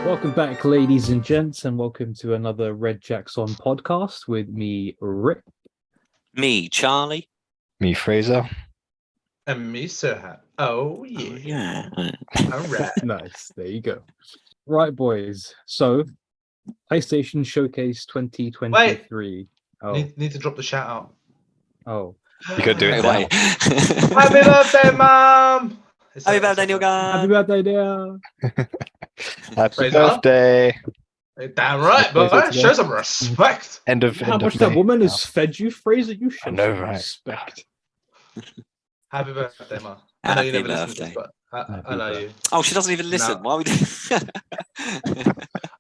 Welcome back, ladies and gents, and welcome to another Red Jacks on podcast with me, Rick. Me, Charlie. Me, Frazer. And me, Serhan. Oh, yeah. All right. Nice. There you go. Right, boys. So, PlayStation Showcase 2023. Oh, Need to drop the shout out. oh. You could do it Wait, now. Happy birthday, Mum! Happy birthday, Neil Happy Gunn. birthday, dear. Happy Frazer? birthday. Damn right, Frazer boy. today. Show some respect. End of How end much of that day woman now. has fed you, Fraser? You should know, show right? respect. Happy birthday, Mum. I know you Happy never listen to birthday. this, but I Happy know birthday. you. Oh, she doesn't even listen. No. Why are we doing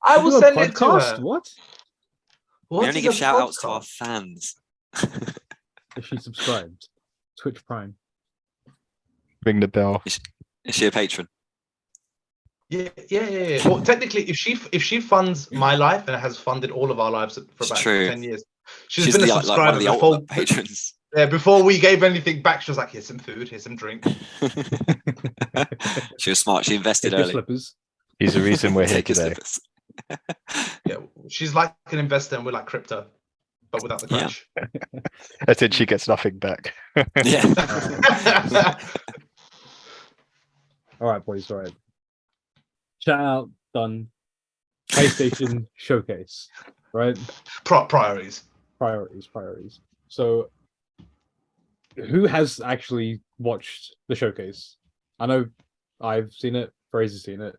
I will Do a send it to podcast? her. What? What We only is give a shout outs to our podcast? fans. Is she subscribed? Twitch Prime. Ring the bell. Is she a patron? Yeah. Well, technically, if she funds my life and has funded all of our lives for It's about true. 10 years, she's been a like one subscriber of the before. ultimate patrons. Yeah, before we gave anything back, she was like, "Here's some food, here's some drink." She was smart. She invested Take your early. slippers. He's the reason we're here Take your today. slippers. Yeah, she's like an investor, and we're like crypto, but without the Yeah. crash. As in she gets nothing back. Yeah. All right, boys. All right. Shout out done. PlayStation Showcase. Right. Priorities. Priorities. So, who has actually watched the showcase? I know I've seen it. Fraser's seen it.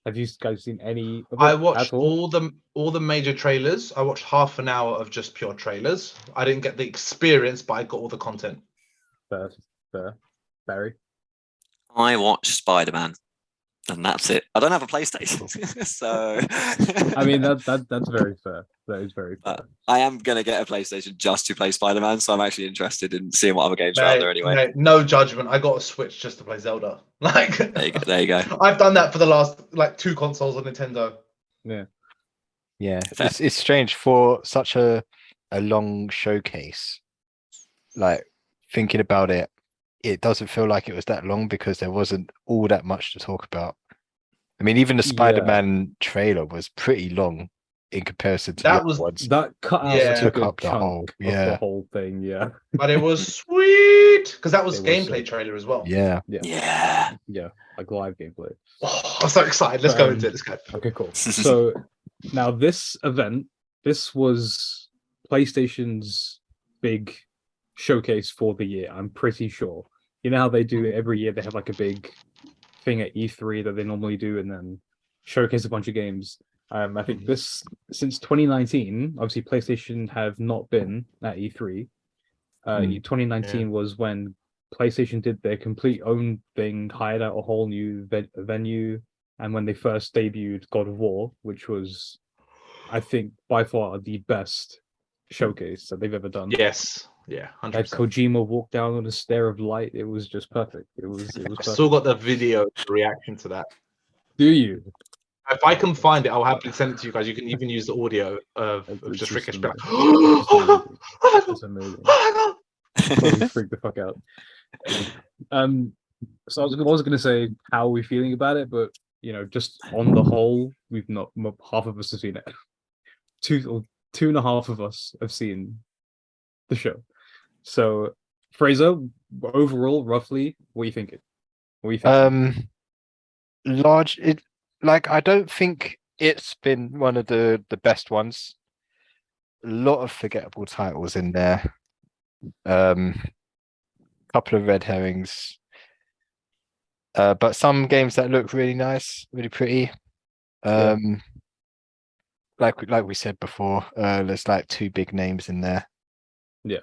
Have you guys seen any of it I watched at all? all the major trailers. I watched half an hour of just pure trailers. I didn't get the experience, but I got all the content. Fair. Barry. I watched Spider-Man, and that's it. I don't have a PlayStation, so I mean that's very fair. That is very fair. I am gonna get a PlayStation just to play Spider-Man, so I'm actually interested in seeing what other games are out there anyway. Mate, no judgment. I got a Switch just to play Zelda. Like There you go. I've done that for the last like 2 consoles on Nintendo. Yeah. Fair. It's strange for such a long showcase. Like thinking about it, it doesn't feel like it was that long because there wasn't all that much to talk about. I mean, even the Yeah. Spider-Man trailer was pretty long in comparison to the That other was- ones. That cut out Yeah. a Took good up the chunk whole- of yeah. the whole thing. Yeah. But it was sweet because that was It was gameplay sick. trailer as well. Yeah. Yeah. Yeah. Like live gameplay. Oh, I'm so excited. Let's go into it. Let's go. Okay, cool. So now this event, this was PlayStation's big showcase for the year. I'm pretty sure. You know how they do it every year? They have like a big thing at E3 that they normally do, and then showcase a bunch of games. I think this since 2019, obviously PlayStation have not been at E3. 2019 was when PlayStation did their complete own thing, hired out a whole new venue, and when they first debuted God of War, which was, I think, by far the best showcase that they've ever done. Yes. Yeah. Had 100%. Kojima walk down on a stair of light. It was just perfect. It was I perfect. still got the video reaction to that. Do you? If I can find it, I'll happily send it to you guys. You can even use the audio of It's just just Rikesh be like, It's amazing. oh Totally freaked the fuck out. So I was going to say, how are we feeling about it? But just on the whole, we've not half of us have seen it. Two and a half of us have seen the show. So, Fraser, overall, roughly, what are you thinking? I don't think it's been one of the best ones. A lot of forgettable titles in there. Couple of red herrings. But some games that look really nice, really pretty. Like we said before, there's like 2 big names in there. Yeah.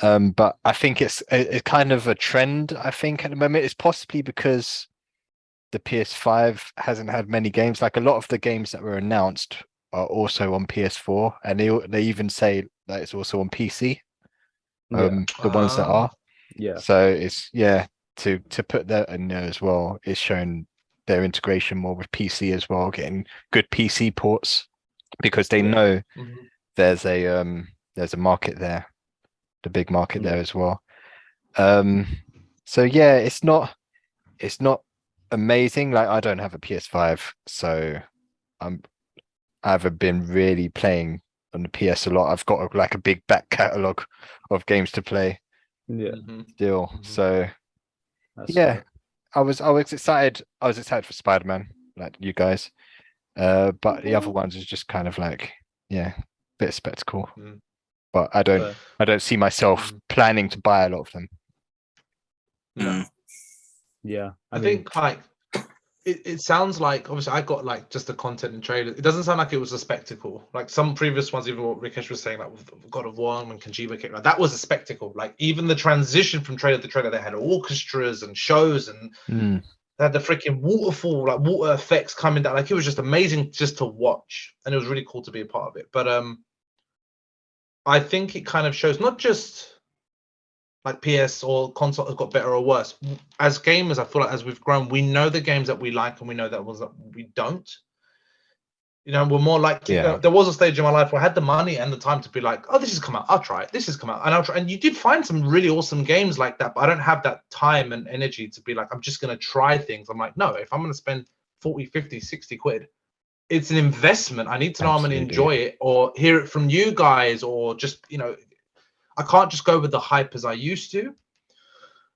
But I think it's kind of a trend, I think, at the moment. It's possibly because the PS5 hasn't had many games. Like a lot of the games that were announced are also on PS4, and they even say that it's also on PC. The ones that are. Yeah. So it's to put that in there as well is showing their integration more with PC as well, getting good PC ports because they know there's a market there, the big market there as well. So yeah, it's not amazing. Like I don't have a PS5, so I haven't been really playing on the PS a lot. I've got like a big back catalogue of games to play Yeah, still. So that's yeah, fair. I was excited. I was excited for Spider-Man, like you guys. But the other ones is just kind of like, yeah, bit of spectacle. Mm. But I don't see myself planning to buy a lot of them. No. Yeah, I mean, think like it sounds like obviously I got like just the content and trailer. It doesn't sound like it was a spectacle. Like some previous ones, even what Rikesh was saying, like with God of War and Kojima came, like that was a spectacle. Like even the transition from trailer to trailer, they had orchestras and shows and they had the freaking waterfall, like water effects coming down. Like it was just amazing just to watch, and it was really cool to be a part of it. But I think it kind of shows not just like PS or console has got better or worse. As gamers, I feel like as we've grown, we know the games that we like and we know that ones that we don't. You know, we're more likely. Yeah. There was a stage in my life where I had the money and the time to be like, "Oh, this has come out. I'll try it. This has come out, and I'll try." And you did find some really awesome games like that, but I don't have that time and energy to be like, "I'm just going to try things." I'm like, no, if I'm going to spend 40, 50, 60 quid, it's an investment. I need to know I'm going to Absolutely. enjoy it or hear it from you guys or just, I can't just go with the hype as I used to.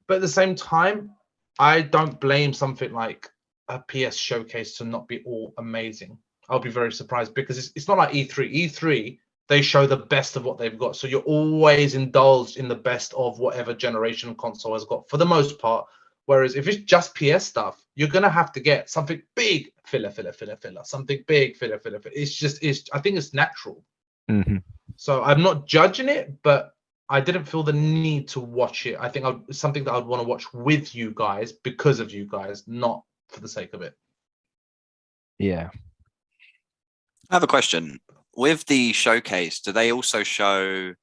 But at the same time, I don't blame something like a PS showcase to not be all amazing. I'll be very surprised because it's not like E3. E3, they show the best of what they've got. So you're always indulged in the best of whatever generation console has got for the most part. Whereas if it's just PS stuff, you're going to have to get something big, filler, something big, filler. I think it's natural. So I'm not judging it, but I didn't feel the need to watch it. I think it's something that I'd want to watch with you guys because of you guys, not for the sake of it. Yeah. I have a question. With the showcase, do they also show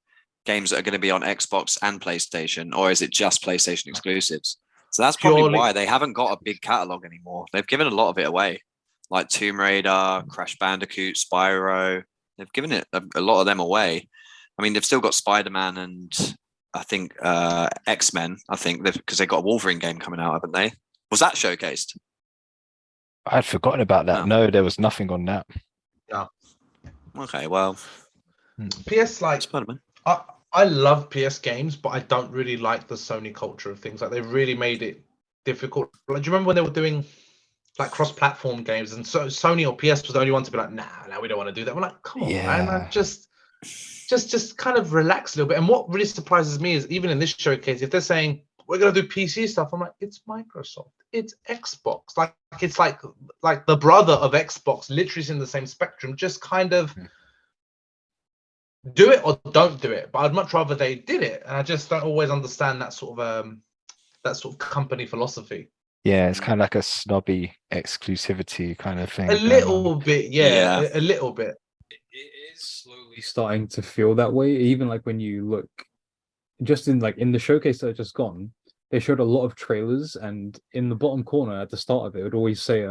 games that are going to be on Xbox and PlayStation, or is it just PlayStation exclusives? So that's probably why they haven't got a big catalog anymore. They've given a lot of it away, like Tomb Raider, Crash Bandicoot, Spyro. They've given it a lot of them away. I mean, they've still got Spider-Man and I think X-Men. I think because they've got a Wolverine game coming out, haven't they? Was that showcased? I'd forgotten about that. No, there was nothing on that. No. Okay, well, PS like Spider-Man. I love PS games, but I don't really like the Sony culture of things. Like they really made it difficult. Like, do you remember when they were doing like cross-platform games, and so Sony or PS was the only one to be like, nah, we don't want to do that. We're like, come on, man, like, just kind of relax a little bit. And what really surprises me is even in this showcase, if they're saying we're gonna do PC stuff, I'm like, it's Microsoft, it's Xbox, like it's like the brother of Xbox, literally is in the same spectrum. Just kind of do it or don't do it. But I'd much rather they did it, and I just don't always understand that sort of company philosophy. Yeah, it's kind of like a snobby exclusivity kind of thing. A little bit, Yeah. a little bit. It is slowly starting to feel that way. Even like when you look, just in the showcase that had just gone, they showed a lot of trailers, and in the bottom corner at the start of it would always say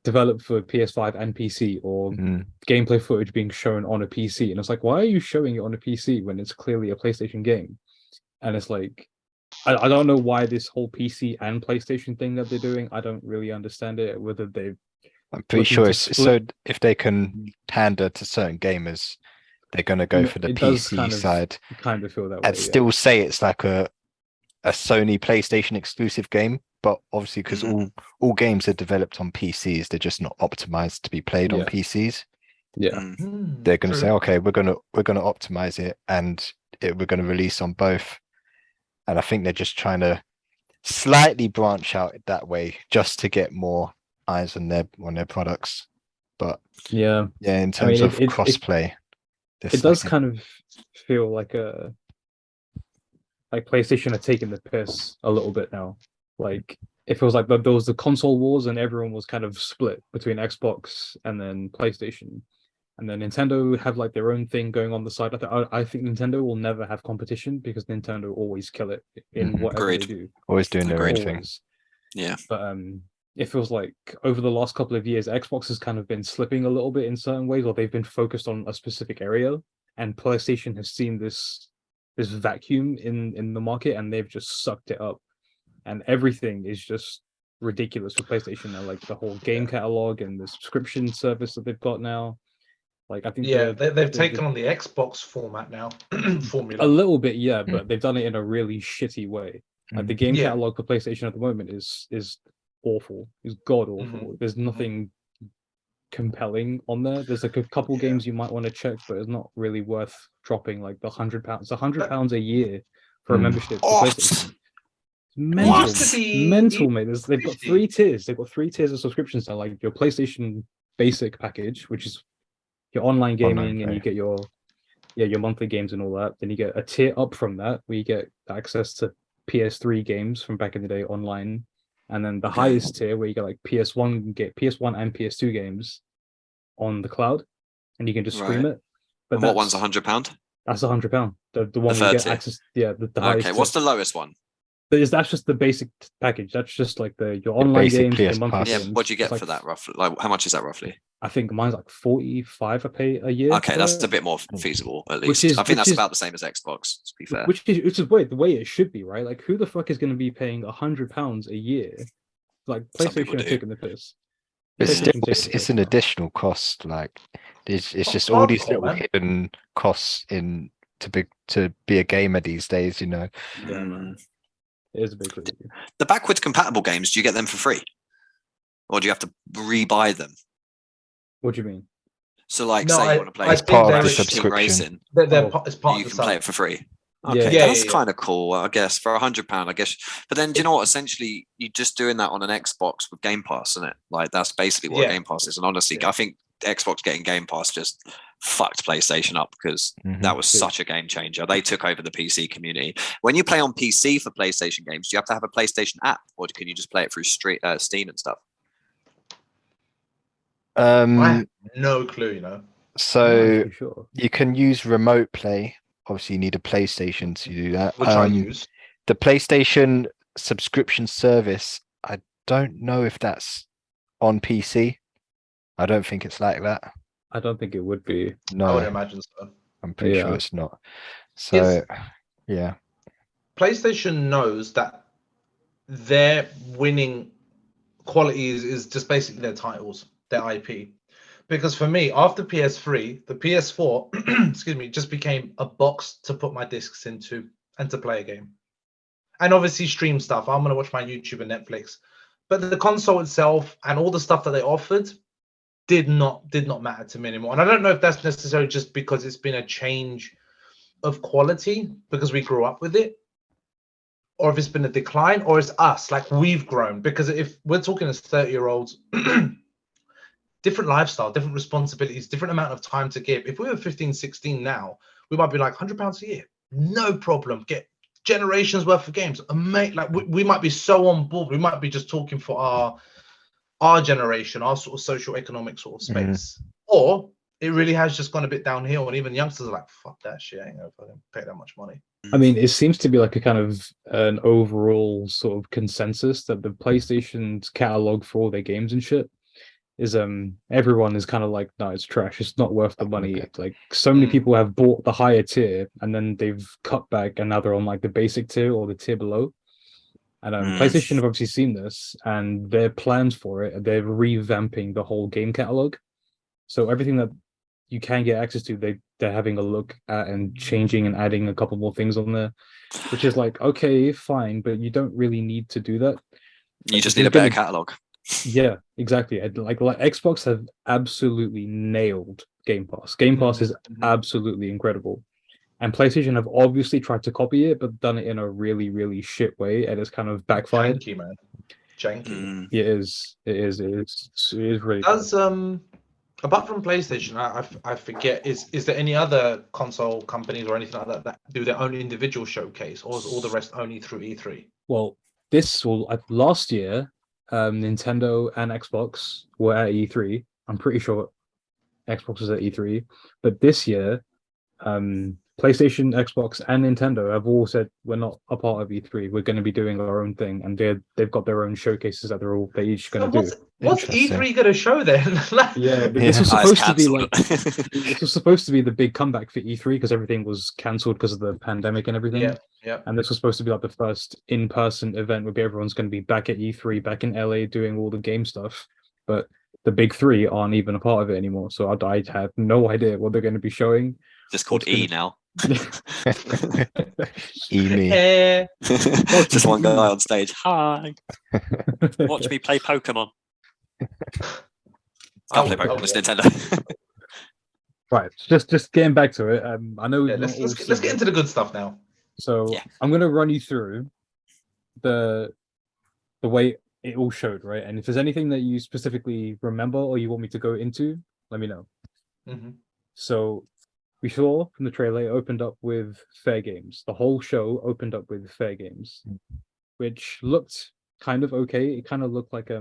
developed for PS5 and PC, or gameplay footage being shown on a PC. And it's like, why are you showing it on a PC when it's clearly a PlayStation game? And it's like, I don't know why this whole PC and PlayStation thing that they're doing. I don't really understand it. Whether I'm pretty sure it's so if they can pander to certain gamers, they're going to go for the PC side. Kind of feel that way. And still say it's like a Sony PlayStation exclusive game, but obviously because all games are developed on PCs, they're just not optimized to be played on PCs. Yeah, they're going to say, okay, we're going to optimize it, and we're going to release on both. And I think they're just trying to slightly branch out that way just to get more eyes on their products. But in terms of crossplay, it does kind of feel like PlayStation are taking the piss a little bit now. Like it feels like there was the console wars and everyone was kind of split between Xbox and then PlayStation. And then Nintendo have like their own thing going on the side. I think Nintendo will never have competition because Nintendo always kill it in whatever they do. Always doing their own thing. Yeah. But it feels like over the last couple of years, Xbox has kind of been slipping a little bit in certain ways, or they've been focused on a specific area, and PlayStation has seen this vacuum in the market, and they've just sucked it up, and everything is just ridiculous for PlayStation now. Like the whole game catalog and the subscription service that they've got now. Like I think they've taken on the Xbox format now, formula. a little bit, yeah, but they've done it in a really shitty way. Like the game Yeah. catalog for PlayStation at the moment is awful. Is god awful. There's nothing compelling on there. There's like a couple games you might want to check, but it's not really worth dropping like the £100. It's £100 a year for a membership for PlayStation. Mental, mate. They've got 3 tiers. They've got 3 tiers of subscriptions now. Like your PlayStation Basic package, which is your online gaming, and you get your monthly games and all that. Then you get a tier up from that where you get access to PS3 games from back in the day online, and then the highest tier where you get like PS1 and PS2 games on the cloud, and you can just stream it. But what one's £100? That's £100. The one where you get access. Yeah, the highest. Okay, what's the lowest one? That's just the basic package. That's just like your online games, your monthly games. What do you get for that roughly? Like, how much is that roughly? I think mine's like 45 I pay a year. Okay, that's a bit more feasible at least. I think that's about the same as Xbox, to be fair. Which is the way it should be, right? Like, who the fuck is going to be paying £100 a year? Like, PlayStation are taking the piss. But still, it's an additional cost. Like, it's just all these little hidden costs to be a gamer these days. You know. Yeah, man. It is a big crazy. The backwards compatible games, do you get them for free, or do you have to re-buy them? What do you mean? So, like, say you want to play as part of the subscription, racing, it's part you can play it for free. Okay, that's kind of cool, I guess, for £100, I guess. But then, do you know what? Essentially, you're just doing that on an Xbox with Game Pass, isn't it? Like, that's basically what Game Pass is. And honestly, I think Xbox getting Game Pass just fucked PlayStation up, because that was such a game changer. They took over the PC community. When you play on PC for PlayStation games, do you have to have a PlayStation app, or can you just play it through Steam and stuff? I have no clue, you know. So you can use remote play. Obviously, you need a PlayStation to do that. Which I use. The PlayStation subscription service, I don't know if that's on PC. I don't think it's like that. I don't think it would be. No, I would imagine so. I'm pretty sure it's not. So, yeah. PlayStation knows that their winning quality is just basically their titles, their IP. Because for me, after PS3, the PS4, excuse me, just became a box to put my discs into and to play a game. And obviously stream stuff. I'm going to watch my YouTube and Netflix. But the console itself and all the stuff that they offered did not matter to me anymore. And I don't know if that's necessarily just because it's been a change of quality because we grew up with it, or if it's been a decline, or it's us, like we've grown. Because if we're talking as 30-year-olds, different lifestyle, different responsibilities, different amount of time to give. If we were 15, 16 now, we might be like £100 a year, no problem. Get generations worth of games. Like we might be so on board. We might be just talking for our generation, our sort of social economic sort of space. Or it really has just gone a bit downhill, and even youngsters are like, fuck that shit, I ain't gonna fucking pay that much money. I mean, it seems to be like a kind of an overall sort of consensus that the PlayStation's catalog for all their games and shit is everyone is kind of like, no, it's trash, it's not worth the money. Like, so many people have bought the higher tier and then they've cut back and now they're on like the basic tier or the tier below. And PlayStation have obviously seen this, and their plans for it, they're revamping the whole game catalog. So everything that you can get access to, they're having a look at and changing and adding a couple more things on there, which is like, okay, fine, but you don't really need to do that. You just need a better catalog. Yeah, exactly. Like Xbox have absolutely nailed Game Pass. Game Pass is absolutely incredible. And PlayStation have obviously tried to copy it, but done it in a really, really shit way, and it's kind of backfired. Janky, man. Janky. It is really. Does apart from PlayStation, I forget, is there any other console companies or anything like that do their own individual showcase, or is all the rest only through E3? Well, last year, Nintendo and Xbox were at E3. I'm pretty sure Xbox was at E3, but this year, PlayStation, Xbox, and Nintendo have all said we're not a part of E3. We're going to be doing our own thing, and they've got their own showcases that they're each going to do. What's E3 going to show then? Yeah, but Yeah. this was supposed to be cancelled. this was supposed to be the big comeback for E3 because everything was cancelled because of the pandemic and everything. Yeah. And this was supposed to be like the first in-person event where everyone's going to be back at E3, back in LA, doing all the game stuff. But the big three aren't even a part of it anymore. So I have no idea what they're going to be showing. Just called E now. E Just one guy on stage. Hi. Watch me play Pokemon. Can't play Pokemon. It's Nintendo. Right, just getting back to it. I know. Let's get into the good stuff now. So Yeah. I'm going to run you through the way it all showed, right? And if there's anything that you specifically remember or you want me to go into, let me know. Mm-hmm. So we saw from the trailer, it opened up with Fair Games. The whole show opened up with Fair Games, which looked kind of okay. It kind of looked like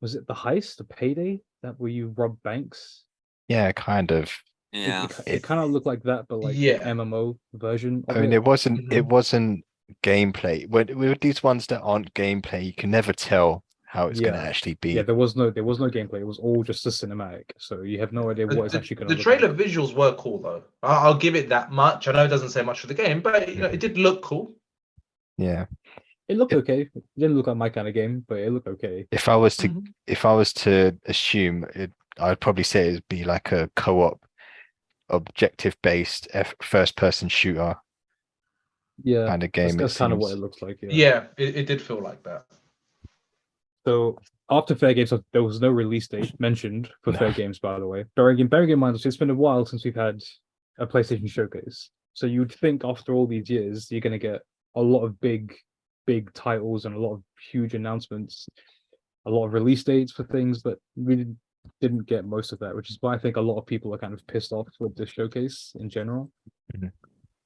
was it the heist, the payday that where you rob banks? Yeah, kind of. Yeah. It kind of looked like that, but like the MMO version of I mean, it. it wasn't gameplay. With these ones that aren't gameplay, you can never tell how it's going to actually be. Yeah, there was no gameplay. It was all just a cinematic, so you have no idea what it's actually going to. The trailer visuals were cool though. I'll give it that much. I know it doesn't say much for the game, but it did look cool. Yeah, it looked okay. It didn't look like my kind of game, but it looked okay. If I was to assume it, I'd probably say it'd be like a co-op, objective-based first-person shooter. Yeah, kind of game. That's kind of what it looks like. Yeah, it did feel like that. So after Fair Games, there was no release date mentioned for Fair Games, by the way. Bearing in mind, it's been a while since we've had a PlayStation showcase. So you'd think after all these years, you're going to get a lot of big titles and a lot of huge announcements, a lot of release dates for things, but we didn't get most of that, which is why I think a lot of people are kind of pissed off with this showcase in general. Mm-hmm.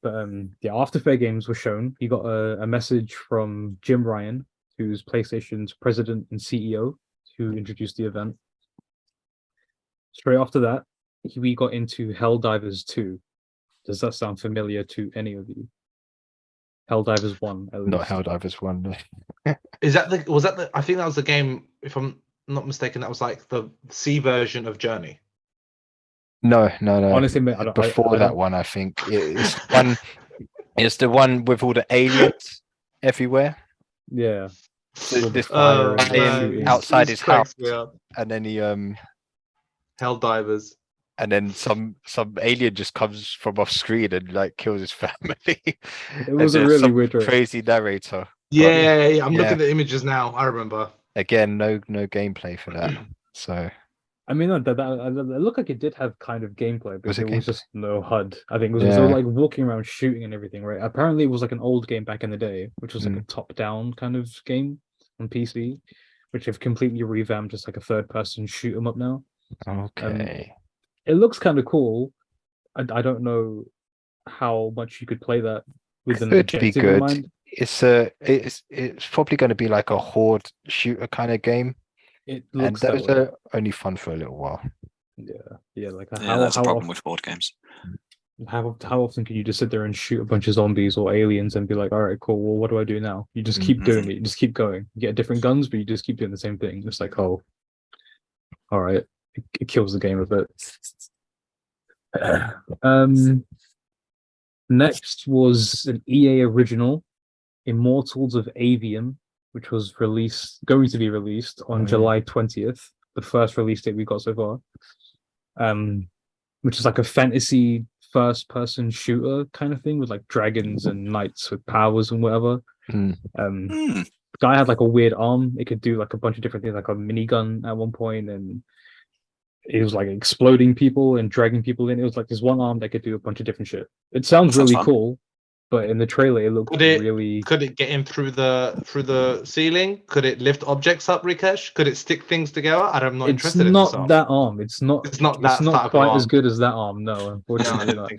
But after Fair Games was shown, you got a message from Jim Ryan, who's PlayStation's president and CEO, who introduced the event. Straight after that, we got into Helldivers 2. Does that sound familiar to any of you? Helldivers 1, at least. Not Helldivers 1. Was that the I think that was the game, if I'm not mistaken, that was like the C version of Journey. No. Honestly, before that one, I think it's the one with all the aliens everywhere. Yeah. This alien outside his house, and then he Helldivers, and then some alien just comes from off screen and like kills his family. It was a really weird crazy narrator. Yeah, I'm looking at the images now. I remember. Again, no gameplay for that. So I mean, it looked like it did have kind of gameplay, but it was just no HUD. I think it was like walking around shooting and everything, right? Apparently, it was like an old game back in the day, which was like a top-down kind of game on PC, which have completely revamped, just like a third-person shoot 'em up now. Okay. It looks kind of cool. I don't know how much you could play that with an objective in mind. It's probably going to be like a horde shooter kind of game. It looks and those are only fun for a little while. Yeah. Like that's a problem with board games. How often can you just sit there and shoot a bunch of zombies or aliens and be like, all right, cool. Well, what do I do now? You just keep doing it. You just keep going. You get different guns, but you just keep doing the same thing. It's like, oh, all right. It kills the game a bit. Next was an EA original, Immortals of Avium, which was going to be released on July 20th, the first release date we got so far. Which is like a fantasy first-person shooter kind of thing with like dragons and knights with powers and whatever. The guy had like a weird arm. It could do like a bunch of different things, like a minigun at one point, and it was like exploding people and dragging people in. It was like this one arm that could do a bunch of different shit. It sounds really cool. But in the trailer, it looked really. Could it get in through the ceiling? Could it lift objects up, Rikesh? Could it stick things together? I'm not interested in this arm. It's not that arm. It's not quite as good as that arm. No, unfortunately not.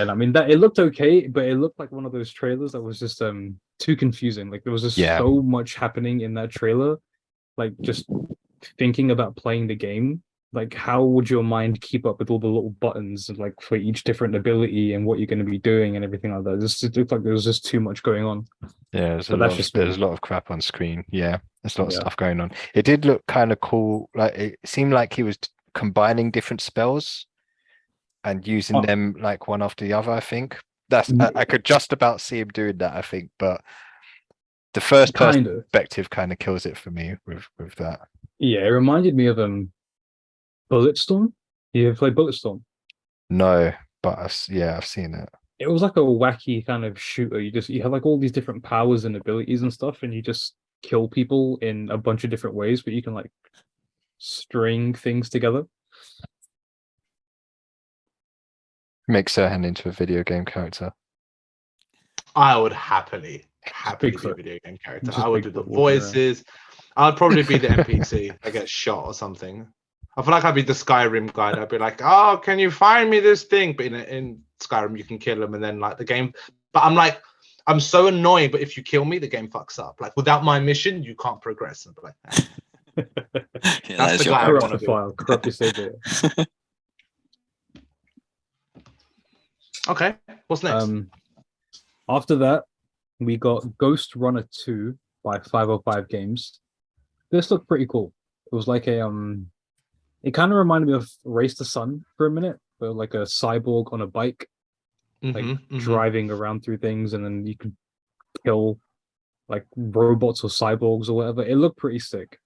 I mean that it looked okay, but it looked like one of those trailers that was just too confusing. Like there was just so much happening in that trailer like just thinking about playing the game, like how would your mind keep up with all the little buttons and like for each different ability and what you're going to be doing and everything like that? It looked like there was just too much going on. Yeah, there's a lot of crap on screen. Yeah, there's a lot of stuff going on. It did look kind of cool. Like it seemed like he was combining different spells and using them like one after the other. I think I could just about see him doing that. I think, but the first person perspective kind of kills it for me with that. Yeah, it reminded me of Bulletstorm. You ever played Bulletstorm? No, but I've seen it. It was like a wacky kind of shooter. You have like all these different powers and abilities and stuff, and you just kill people in a bunch of different ways, but you can like string things together. Make Serhan into a video game character. I would happily be a video game character. I would do the voices. I'd probably be the NPC that gets shot or something. I feel like I'd be the Skyrim guy. I'd be like, "Oh, can you find me this thing?" But in Skyrim, you can kill them, and then like the game. But I'm like, I'm so annoying. But if you kill me, the game fucks up. Like without my mission, you can't progress. And like, that's the guy I want to be. Corrupt your save data. Okay, what's next? After that, we got Ghost Runner 2 by 505 Games. This looked pretty cool. It was like a it kind of reminded me of Race to Sun for a minute, but like a cyborg on a bike, driving around through things, and then you could kill like robots or cyborgs or whatever. It looked pretty sick.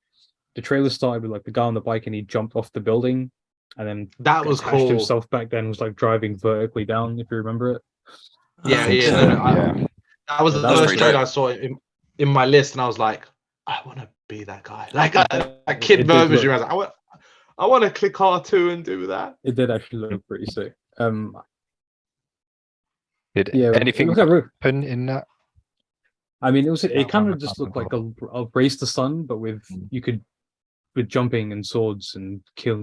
The trailer started with like the guy on the bike and he jumped off the building, and then that was cool. Himself back then was like driving vertically down, if you remember it. Yeah. That was the first trailer I saw in my list, and I was like, I want to be that guy. Like a kid moment. I was like, I want to click R2 and do that. It did actually look pretty sick. Did anything happen in that? I mean, it kind of just looked like a Race to Sun, but with jumping and swords and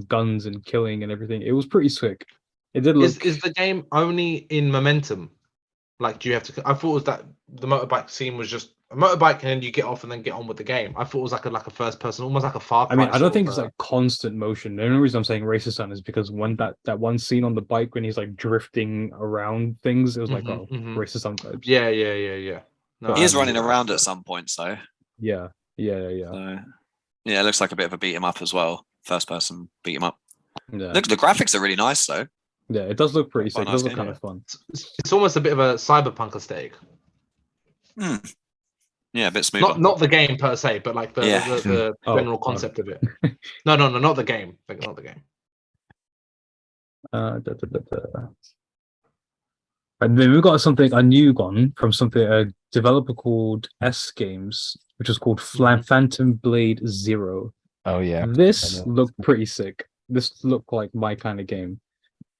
guns and killing and everything. It was pretty sick. It did look. Is the game only in momentum? Like, do you have to? I thought it was that the motorbike scene was just a motorbike, and then you get off and then get on with the game. I thought it was like a first person, almost like a Far Cry. I mean, I don't think it's like constant motion. The only reason I'm saying Race to Sun is because when that one scene on the bike when he's like drifting around things, it was like Race to Sun vibes. Yeah. No, he is running around at some point, so yeah. So, yeah, it looks like a bit of a beat 'em up as well. First person beat 'em up. Yeah. Look, the graphics are really nice though. Yeah, it does look pretty sick. It does look kind of fun. It's almost a bit of a cyberpunk aesthetic. Yeah, a bit smoother. Not the game per se, but like the general concept of it. No, not the game. Not the game. And then we got a new one from a developer called S Games, which was called Phantom Blade Zero. Oh yeah. This looked pretty sick. This looked like my kind of game.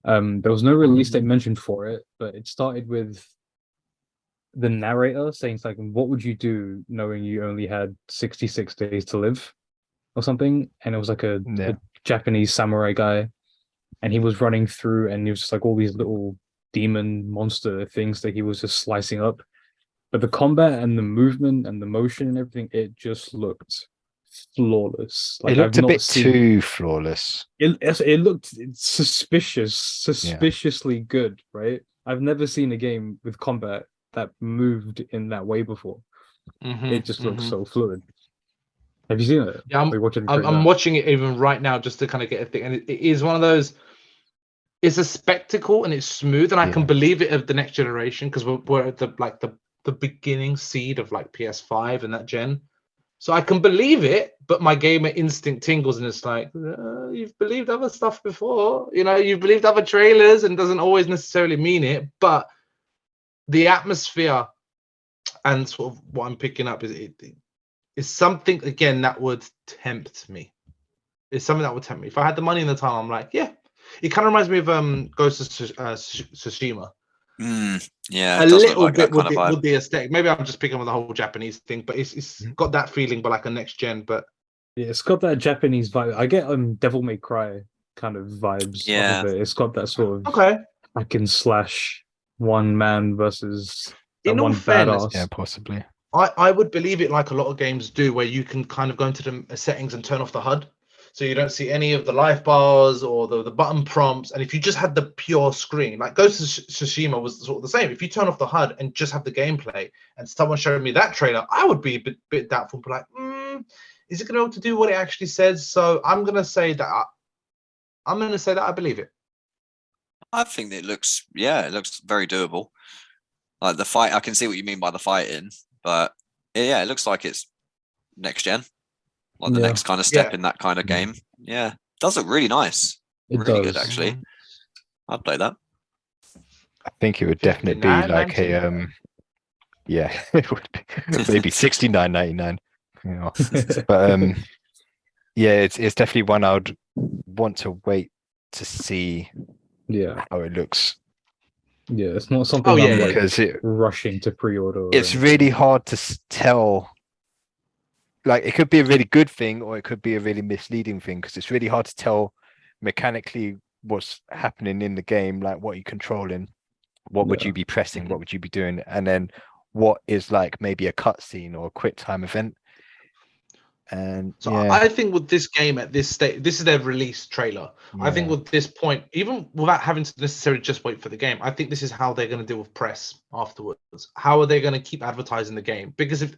There was no release date mentioned for it, but it started with the narrator saying like, what would you do knowing you only had 66 days to live or something? And it was like a Japanese samurai guy, and he was running through, and he was just like all these little demon monster things that he was just slicing up. But the combat and the movement and the motion and everything, it just looked flawless. Like, it looked a bit too flawless. It looked suspiciously good, right? I've never seen a game with combat that moved in that way before. It just looks so fluid. Have you seen it? Yeah, I'm watching it even right now just to kind of get a thing. And it is one of those. It's a spectacle and it's smooth, and I can believe it of the next generation because we're at the beginning seed of like PS5 and that gen. So I can believe it, but my gamer instinct tingles and it's like, you've believed other stuff before. You've believed other trailers and doesn't always necessarily mean it. But the atmosphere and sort of what I'm picking up is something, again, that would tempt me. It's something that would tempt me. If I had the money and the time, I'm like, yeah. It kind of reminds me of Ghost of Tsushima. Yeah, a little bit would be aesthetic. Maybe I'm just picking on the whole Japanese thing, but it's got that feeling, but like a next gen. But yeah, it's got that Japanese vibe. I get Devil May Cry kind of vibes. Yeah, of it. It's got that sort of hack and slash one man versus one badass. Yeah, possibly. I would believe it like a lot of games do, where you can kind of go into the settings and turn off the HUD. So you don't see any of the life bars or the button prompts. And if you just had the pure screen, like Ghost of Tsushima was sort of the same. If you turn off the HUD and just have the gameplay, and someone showed me that trailer, I would be a bit doubtful, but like, is it going to be able to do what it actually says? So I'm going to say that I believe it. I think it looks very doable. Like the fight, I can see what you mean by the fighting, but yeah, it looks like it's next gen. Like the next kind of step in that kind of game. Yeah. Does look really nice. It really does. good, actually. I'd play that. I think it would definitely be like a yeah, it would be maybe $69.99. You know. But yeah, it's definitely one I would want to wait to see how it looks. Yeah, it's not something I'm like because rushing to pre-order. It's really hard to tell. Like it could be a really good thing or it could be a really misleading thing, because it's really hard to tell mechanically what's happening in the game, like what you're controlling, what would you be pressing, what would you be doing, and then what is like maybe a cutscene or a quick time event. And so I think with this game at this stage, this is their release trailer. I think with this point, even without having to necessarily just wait for the game, I think this is how they're going to deal with press afterwards. How are they going to keep advertising the game? Because if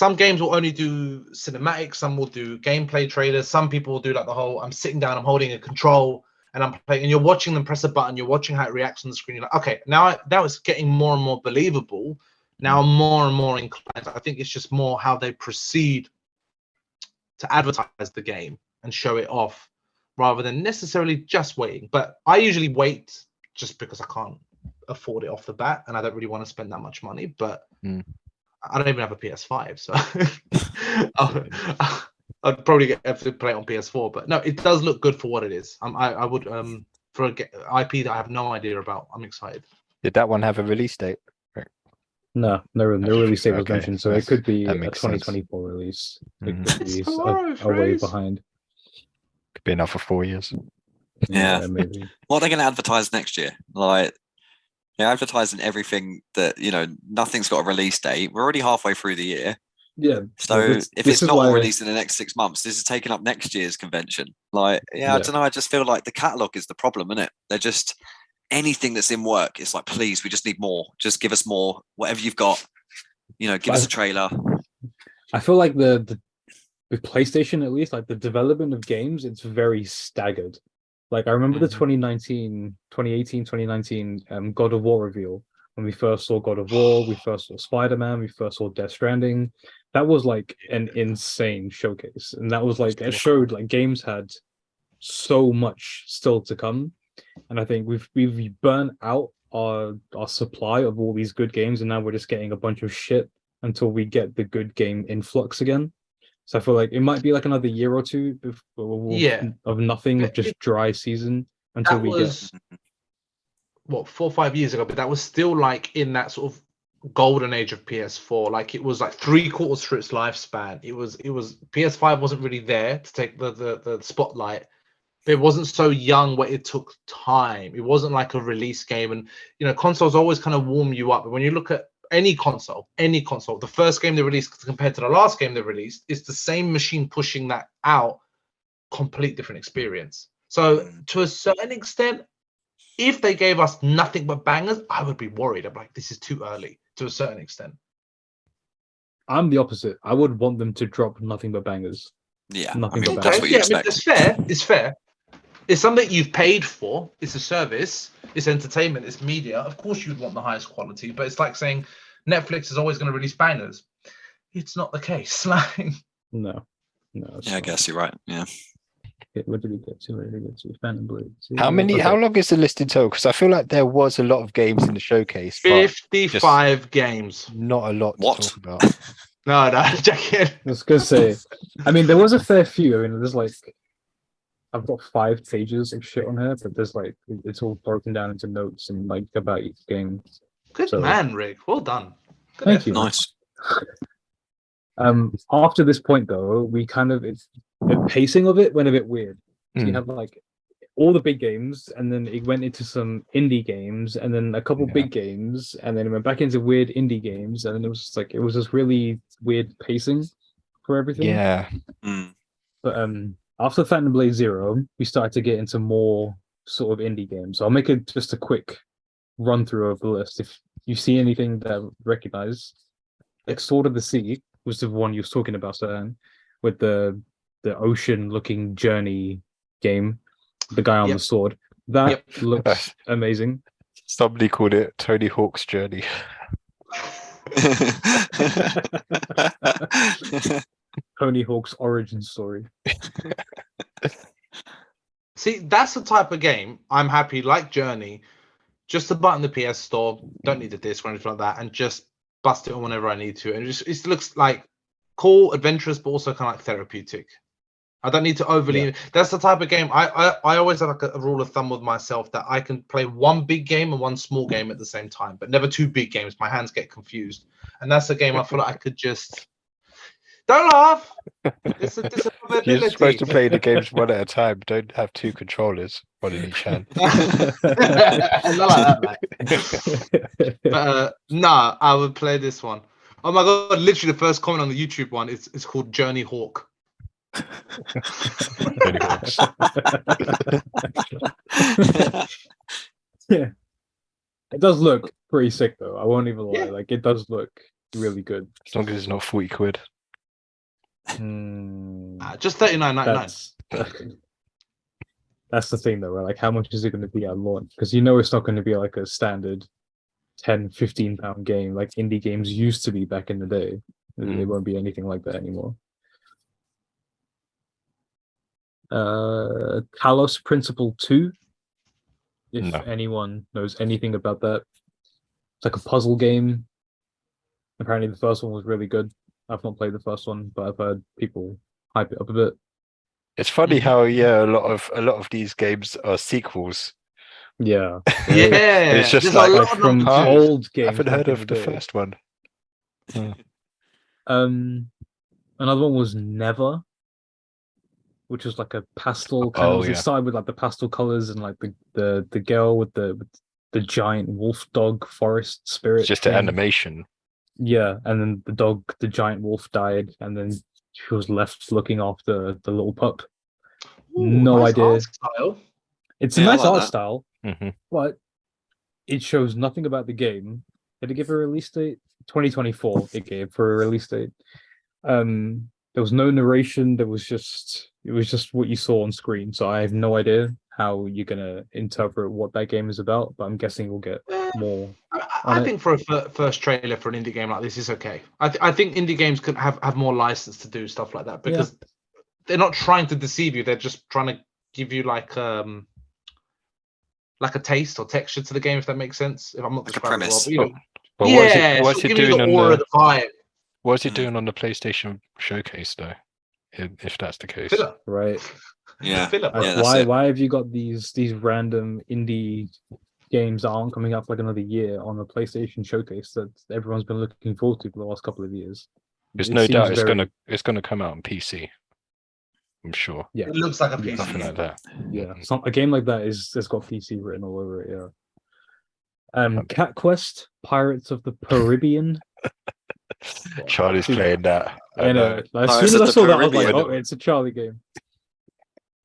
some games will only do cinematics, some will do gameplay trailers, some people will do like the whole I'm sitting down, I'm holding a control and I'm playing, and you're watching them press a button, you're watching how it reacts on the screen. You're like, okay, now it's getting more and more believable. Now I'm more and more inclined. I think it's just more how they proceed to advertise the game and show it off rather than necessarily just waiting. But I usually wait just because I can't afford it off the bat and I don't really want to spend that much money. But I don't even have a PS5, so I'd probably have to play it on PS4. But no, it does look good for what it is. I would for an IP that I have no idea about. I'm excited. Did that one have a release date? No release date was Okay, mentioned, so it could be a makes 2024 release. It Mhm. could be Tomorrow, a way Fraze. behind. Could be enough for 4 years. Yeah. Maybe. What are they going to advertise next year? Like, they're advertising everything that, nothing's got a release date. We're already halfway through the year. Yeah. So if it's not all released in the next 6 months, this is taking up next year's convention. Like, I don't know. I just feel like the catalog is the problem, isn't it? They're just anything that's in work. It's like, please, we just need more. Just give us more. Whatever you've got, give us a trailer. I feel like the with PlayStation, at least, like the development of games, it's very staggered. Like I remember the 2018, 2019 God of War reveal. When we first saw God of War, we first saw Spider-Man, we first saw Death Stranding. That was like an insane showcase. And that was like, it showed like games had so much still to come. And I think we've burnt out our supply of all these good games, and now we're just getting a bunch of shit until we get the good game influx again. So I feel like it might be like another year or two of nothing, of just dry season until we get what 4 or 5 years ago, but that was still like in that sort of golden age of PS4. Like it was like 3/4 through its lifespan. It was PS5 wasn't really there to take the spotlight. But it wasn't so young where it took time. It wasn't like a release game, and consoles always kind of warm you up. But when you look at any console, the first game they released compared to the last game they released, it's the same machine pushing that out. Complete different experience. So to a certain extent, if they gave us nothing but bangers, I would be worried. I'm like, this is too early to a certain extent. I'm the opposite. I would want them to drop nothing but bangers. Yeah, nothing but that's what you expect. It's fair. It's fair. It's something you've paid for. It's a service. It's entertainment. It's media. Of course, you'd want the highest quality, but it's like saying Netflix is always going to release bangers. It's not the case. Like, no. Yeah, I guess you're right. Yeah. What did we get to? Phantom Blade. How long is the list in total? Because I feel like there was a lot of games in the showcase. 55 games. Not a lot to talk about. No, checking. I was gonna say. I mean, there was a fair few. I mean, there's like, I've got 5 pages of shit on here, but there's like, it's all broken down into notes and like about each game. Good man, Rick. Well done. Good Thank you. Nice. After this point, though, we kind of the pacing of it went a bit weird. So you have like all the big games, and then it went into some indie games, and then a couple big games, and then it went back into weird indie games, and then it was just like it was just really weird pacing for everything. Yeah. But after Phantom Blade Zero, we started to get into more sort of indie games. So I'll make it just a quick run through of the list. If you see anything that I recognize, like Sword of the Sea was the one you was talking about, Serhan, with the ocean looking journey game, the guy on the sword. That looks amazing. Somebody called it Tony Hawk's Journey. Tony Hawk's origin story. See, that's the type of game I'm happy, like Journey, just to button the PS Store, don't need the disc or anything like that, and just bust it on whenever I need to. And it looks like cool, adventurous, but also kind of like therapeutic. I don't need to overly. That's the type of game I always have like a rule of thumb with myself that I can play one big game and one small game at the same time, but never two big games. My hands get confused, and that's a game I feel like I could just. Don't laugh. It's a disability. You're supposed to play the games one at a time. Don't have two controllers, one in each hand. Not like that, mate. But no, I would play this one. Oh my god! Literally, the first comment on the YouTube one is called Journey Hawk. Yeah, it does look pretty sick though. I won't even lie. Like it does look really good. As long as it's not 40 quid. Just $39.99. That's the thing though, right? Like how much is it going to be at launch? Because you know it's not going to be like a standard 10-15 pound game like indie games used to be back in the day. It won't be anything like that anymore. Talos Principle 2, if anyone knows anything about that. It's like a puzzle game. Apparently the first one was really good. I've not played the first one, but I've heard people hype it up a bit. It's funny how a lot of these games are sequels. Yeah. It's just like from old games. I haven't heard of the first one. Another one was Never, which was like a pastel kind of. It started with like the pastel colors and like the girl with the giant wolf dog forest spirit. It's just an animation. Yeah, and then the giant wolf died, and then she was left looking after the little pup. Ooh, no nice idea. Art style. It's a nice like art that. style, but it shows nothing about the game. Did it give a release date? 2024. It gave for a release date. There was no narration. It was just what you saw on screen. So I have no idea how you're gonna interpret what that game is about. But I'm guessing we'll get more. I think for a first trailer for an indie game like this is okay. I think indie games could have more license to do stuff like that because they're not trying to deceive you. They're just trying to give you like a taste or texture to the game, if that makes sense. If I'm not like a premise. What's it doing on the vibe? What's it doing on the PlayStation showcase though? If that's the case, Filler. Right? Yeah. Why have you got these random indie games that aren't coming up like another year on the PlayStation showcase that everyone's been looking forward to for the last couple of years? There's no doubt it's gonna come out on PC. I'm sure. Yeah, it looks like a PC. Something like that. Yeah, a game like that has got PC written all over it. Yeah. Cat Quest: Pirates of the Caribbean. Charlie's playing that. I know. As soon as I saw that, I was like, "Oh, it's a Charlie game."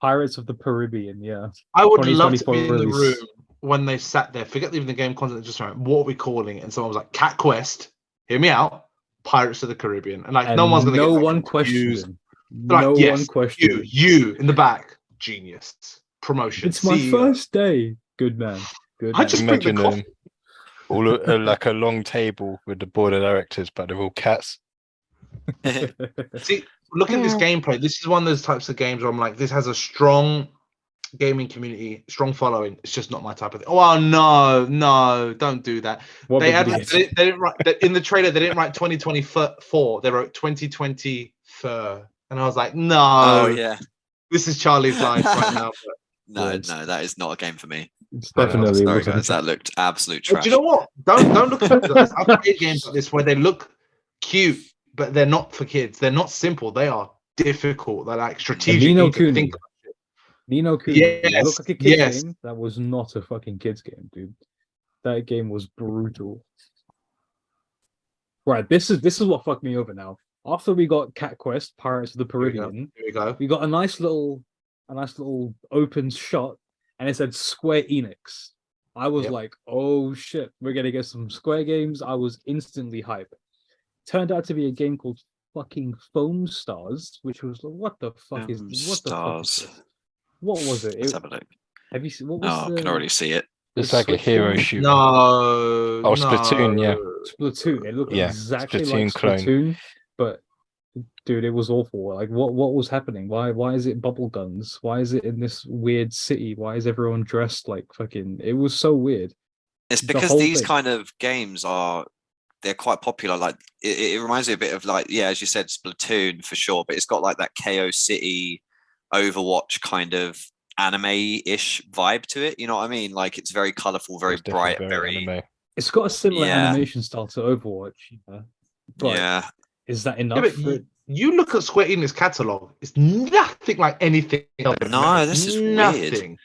Pirates of the Caribbean. Yeah. I would love to be in the room when they sat there. Forget even the game content. Just like, what are we calling it? And someone was like, "Cat Quest." Hear me out. Pirates of the Caribbean, and like no one's gonna no get one questioned. No one questioned. You in the back, genius promotion. It's my first day. Good man. Good. I just imagine all like a long table with the board of directors, but they're all cats. See, look at this gameplay. This is one of those types of games where I'm like, this has a strong gaming community, strong following. It's just not my type of thing. Oh no, don't do that. They didn't write in the trailer. They didn't write 2024. They wrote 2024, and I was like, no. Oh yeah, this is Charlie's life right now. No, that is not a game for me. It's definitely. Sorry, guys, that looked absolute trash. Do you know what? Don't look at this. I've played games like this where they look cute, but they're not for kids. They're not simple. They are difficult. They're like strategic. Ni no Kuni. It Yes, looked like a kid's yes. game. That was not a fucking kid's game, dude. That game was brutal. Right, this is what fucked me over now. After we got Cat Quest, Pirates of the Here we go. Peruvian, Here we go. we got a nice little open shot, and it said Square Enix. I was Yep. like, oh shit, we're gonna get some Square games. I was instantly hyped. Turned out to be a game called fucking Foam Stars, which was like, what the fuck is what the fuck is this? What was it? Let's have a look. Have you seen what was Oh, I can already see it. It's the like a Switch hero one? shooter. No. Oh, Splatoon, yeah. Splatoon. It looked Yeah, exactly Splatoon like clone. Splatoon, but dude, it was awful. Like, what was happening? Why is it bubble guns? Why is it in this weird city? Why is everyone dressed like fucking? It was so weird. It's The because whole these thing. kind of games they're quite popular. Like it reminds me a bit of like, yeah, as you said, Splatoon for sure, but it's got like that KO City, Overwatch kind of anime-ish vibe to it. You know what I mean? Like it's very colorful, very It's definitely bright, very anime. It's got a similar Yeah. animation style to Overwatch, but yeah. is that Yeah, enough? but you look at Square Enix catalog, it's nothing like anything else. No, this is weird. nothing.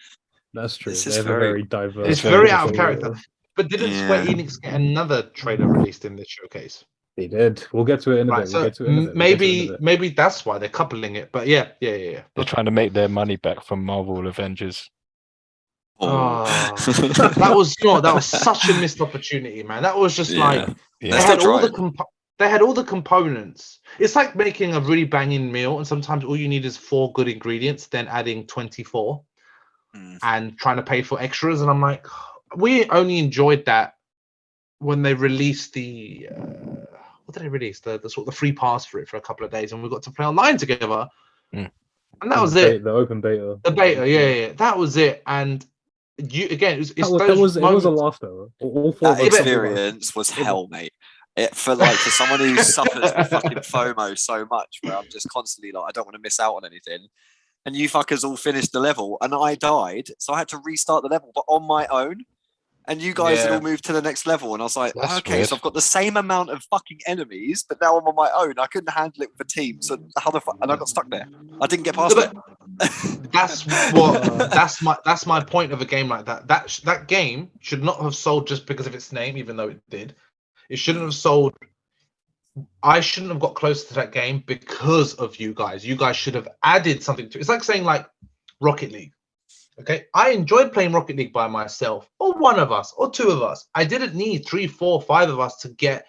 That's true. This They is have a very- very diverse. It's very out of portfolio. character. But didn't Square Yeah. Enix get another trailer released in this showcase? They did. We'll get to it in a Right, bit. so We'll get to it in a bit. We'll get to it in a bit. maybe that's why they're coupling it. But yeah. They're trying to make their money back from Marvel Avengers. Oh. That was that was such a missed opportunity, man. That was just Yeah. like Yeah. they had all they had all the components. It's like making a really banging meal, and sometimes all you need is 4 good ingredients, then adding 24 Mm. and trying to pay for extras. And I'm like, we only enjoyed that when they released the what did they release? The sort of the free pass for it for a couple of days, and we got to play online together. Mm. And that was it. The open beta. The beta, yeah. That was it. And you again, it was It was a laugh though. All 4 That of us had a laugh. experience was hell, mate. For someone who suffers with fucking FOMO so much, where I'm just constantly like, I don't want to miss out on anything. And you fuckers all finished the level, and I died, so I had to restart the level, but on my own. And you guys had all moved to the next level, and I was like, That's okay, weird. so I've got the same amount of fucking enemies, but now I'm on my own. I couldn't handle it with a team, so how the fuck? And I got stuck there. I didn't get past it. That's my point of a game like that. That game should not have sold just because of its name, even though it did. It shouldn't have sold. I shouldn't have got close to that game because of you guys. You guys should have added something to it. It's like saying like Rocket League. Okay, I enjoyed playing Rocket League by myself, or one of us, or 2 of us. I didn't need 3, 4, 5 of us to get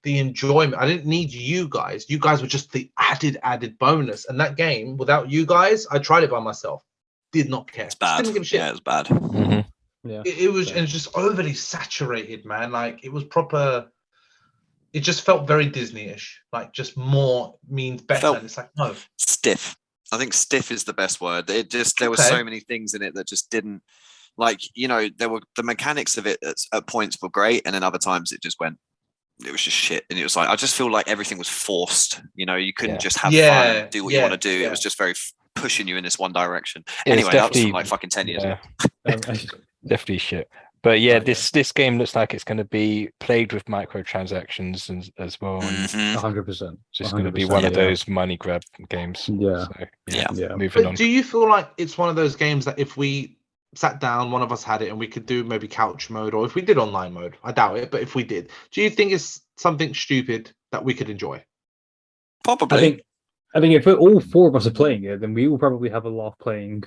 the enjoyment. I didn't need you guys. You guys were just the added bonus. And that game, without you guys, I tried it by myself. Did not care. It's bad. Just didn't give a shit. Yeah, it's bad. Mm-hmm. Yeah. It was, and it's just overly saturated, man. Like it was proper. It just felt very Disney-ish. Like just more means better. And it's like no. Stiff. I think stiff is the best word. There were so many things in it that just didn't, like, there were the mechanics of it at points were great, and then other times it was just shit. And it was like, I just feel like everything was forced. You couldn't just have fun and do what you want to do. Yeah. It was just very pushing you in this one direction. Yeah, anyway, that was from like fucking 10 years ago. Definitely shit. But yeah, this game looks like it's going to be plagued with microtransactions as well. And Mhm. 100%. just going to be one of those money grab games. Yeah. So, Yeah. Moving But on. do you feel like it's one of those games that if we sat down, one of us had it, and we could do maybe couch mode, or if we did online mode, I doubt it, but if we did, do you think it's something stupid that we could enjoy? Probably. I think if all 4 of us are playing it, then we will probably have a laugh playing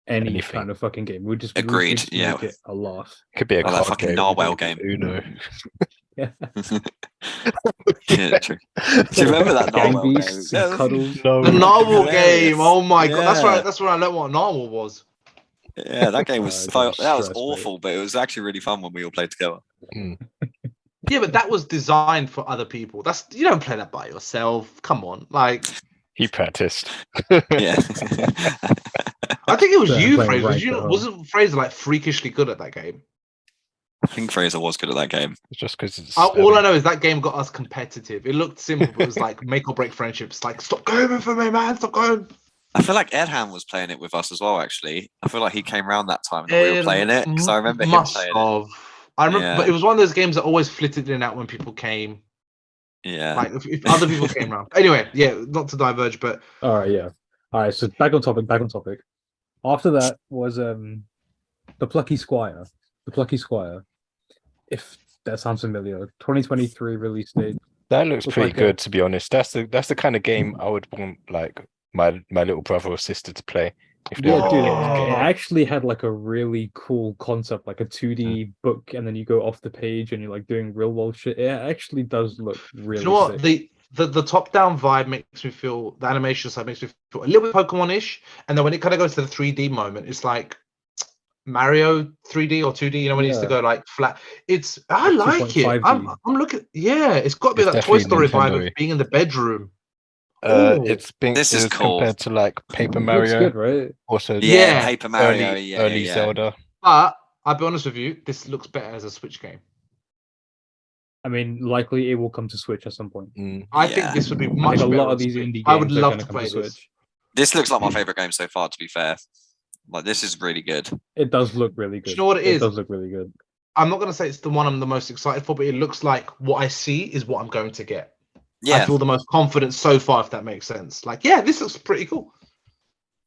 anything. Kind of fucking game. We'd just Agreed. We'd make it a laugh. Could be a that fucking game. narwhal game. Uno. Yeah. Yeah, true. Do you remember that Gang narwhal game? beasts and cuddles. No. The narwhal hilarious. game. Oh my god, Yeah. that's when I learned what a narwhal was. Yeah, that game was It was that was stress, awful, but it was actually really fun when we all played together. Yeah, but that was designed for other people. You don't play that by yourself. Come on, like He practiced. Yeah. I think it was Yeah, you, playing Fraser. ranked, Wasn't Fraser like freakishly good at that game? I think Fraser was good at that game. It's just because it's All I know is that game got us competitive. It looked simple, but it was like make or break friendships. Like, stop going for me, man. Stop going. I feel like Edham was playing it with us as well, actually. I feel like he came around that time that we were playing it, because I remember him playing it. I remember, Yeah. but it was one of those games that always flitted in and out when people came. Yeah. Like, if other people came around. Anyway, yeah, not to diverge, but All right, yeah. All right, so back on topic. After that was the Plucky Squire. The Plucky Squire. If that sounds familiar. 2023 release date. That looks Looks pretty like good, to be honest. That's the kind of game I would want like my little brother or sister to play if they Yeah, were dude, to get this it game. actually had like a really cool concept, like a 2D book, and then you go off the page and you're like doing real world shit. It actually does look really You know what? sick. The top down vibe makes me feel, the animation side makes me feel a little bit Pokemon-ish, and then when it kind of goes to the 3D moment, it's like Mario 3D or 2D. You know, when it used to Yeah. go like flat. I Like like it. 2.5D. I'm looking. Yeah, it's got to be It's that Toy definitely Story vibe of Nintendo-y. being in the bedroom. Oh, This is it's cool. compared to like Paper Looks Mario, good, right? also Yeah, Yeah. Paper Mario. early Yeah. Zelda. but I'll be honest with you, this looks better as a Switch game. I mean, likely it will come to Switch at some point. I Yeah. think this would be I much think a better lot on of these Switch. indie I would games are love going to to come play to this. Switch. This looks like my favorite game so far. To be fair, like this is really good. It does look really good. You know what it is? It does look really good. I'm not going to say it's the one I'm the most excited for, but it looks like what I see is what I'm going to get. I Yeah, feel the most confident so far, if that makes sense. Like, yeah, this looks pretty cool.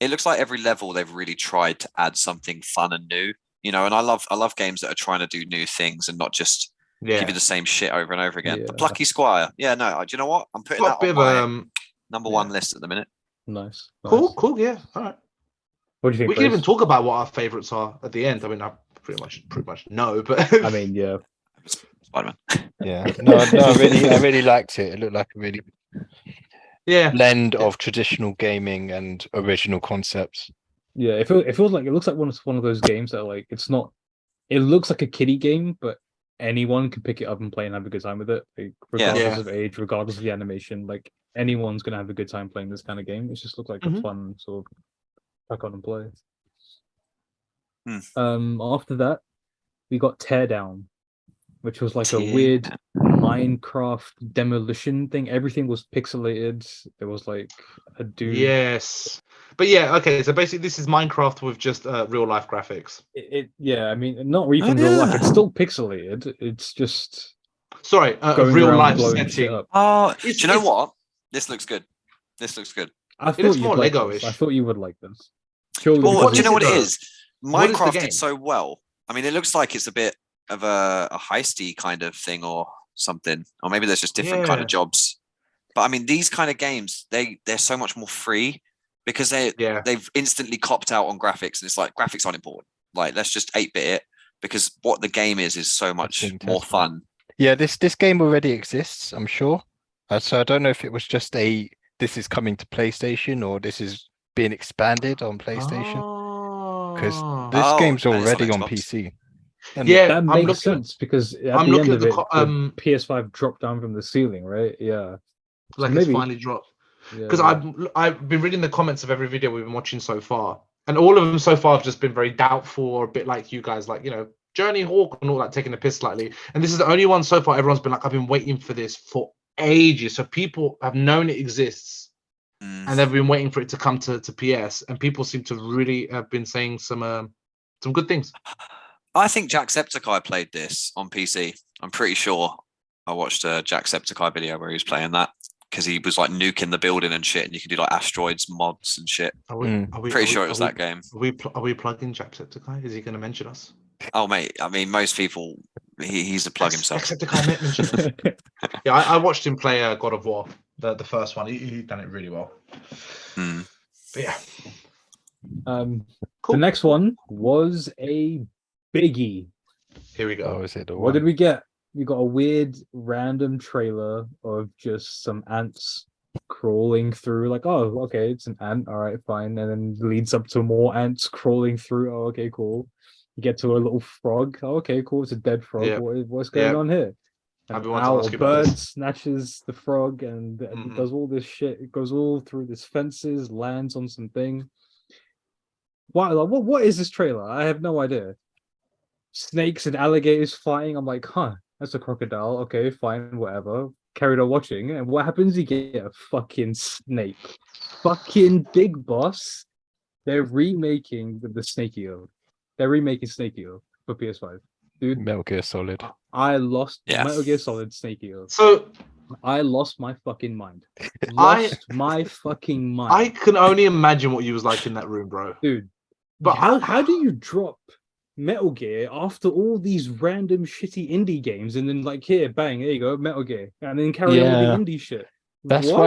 it looks like every level they've really tried to add something fun and new. You know, and I love games that are trying to do new things and not just give Yeah. you the same shit over and over again. The Yeah. Plucky Squire. Yeah, no, do you know what? I'm putting Got that a on bit of my number one list at the minute. Nice. cool, nice. cool, yeah. All right. What do you think, We can even Brace? talk about what our favorites are at the end. I mean, I pretty much know, but I mean, yeah. Spider-Man. Yeah, no, I really liked it. It looked like a really yeah, blend of traditional gaming and original concepts. Yeah, it feels like it looks like one of those games that like it's not. It looks like a kiddie game, but anyone can pick it up and play and have a good time with it, like, regardless Yeah. of age, regardless of the animation. Like anyone's gonna have a good time playing this kind of game. It just looks like a Mhm. fun sort of pack on and play. Hmm. After that, we got Teardown, which was like a Tear weird Minecraft demolition thing. Everything was pixelated. There was like a dude. yes. But yeah, okay. So basically, this is Minecraft with just real life graphics. Yeah, I mean, not even real life. It's still pixelated. It's just Sorry, a going real around life blowing shit setting. up. Oh, do It's- you know it's- what? This looks good. This looks good. I It thought looks you'd more like Lego-ish. this. I thought you would like this. Purely Well, because do you it's- know what it though? is? What is the Minecraft game? did so well. I mean, it looks like it's a bit of a heisty kind of thing or something, or maybe there's just different kind of Yeah. jobs. But I mean, these kind of games, they're so much more free because Yeah. they've instantly copped out on graphics, and it's like graphics aren't important. Like let's just 8-bit it because what the game is so much seen more Tesla. fun. Yeah, this game already exists, I'm sure. So I don't know if it was just this is coming to PlayStation or this is being expanded on PlayStation. Because this Oh, game's and it's on already on Xbox. PC. And Yeah, that I'm makes looking. sense because at I'm the looking end at of the it, co- the PS5 dropped down from the ceiling, right? Yeah. Like So it's maybe finally dropped. yeah, Because I've been reading the comments of every video we've been watching so far, and all of them so far have just been very doubtful or a bit like you guys, like Journey Hawk and all that, taking the piss slightly. And this is the only one so far. Everyone's been like, I've been waiting for this for ages. So people have known it exists, and they've been waiting for it to come to PS. And people seem to really have been saying some good things. I think Jacksepticeye played this on PC. I'm pretty sure I watched a Jacksepticeye video where he was playing that because he was like nuking the building and shit, and you could do like asteroids mods and shit. Are we Pretty sure it was that game. Are we plugging Jacksepticeye? Is he going to mention us? Oh mate, I mean most people he's a plug himself. Jacksepticeye mentioned us. Yeah, I watched him play God of War, the first one. He done it really well. Mm. But yeah. The next one was a biggie. Here we go. oh, is it the What one? did we get? We got a weird random trailer of just some ants crawling through, like, oh, okay, it's an ant, all right, fine. And then leads up to more ants crawling through. Oh, okay, cool. You get to a little frog. Oh, okay, cool. It's a dead frog. Yep. What's going Yep. on here? I've An been wanting to owl, ask a you about bird this. snatches the frog and Mhm. does all this shit. It goes all through this fences, lands on something. Why? Like, what is this trailer? I have no idea. Snakes and alligators fighting. I'm like, huh, that's a crocodile. Okay, fine, whatever. Carried on watching, and what happens? You get a fucking snake. Fucking Big Boss. They're remaking the Snake-O. They're remaking Snake-O for PS5. Dude, Metal Gear Solid. I lost Yeah. Metal Gear Solid Snake-O. So I lost my fucking mind. Lost my fucking mind. I can only imagine what you was like in that room, bro. Dude, But how do you drop Metal Gear after all these random shitty indie games and then like here, bang, there you go, Metal Gear, and then carry on with the Yeah. indie shit? That's What?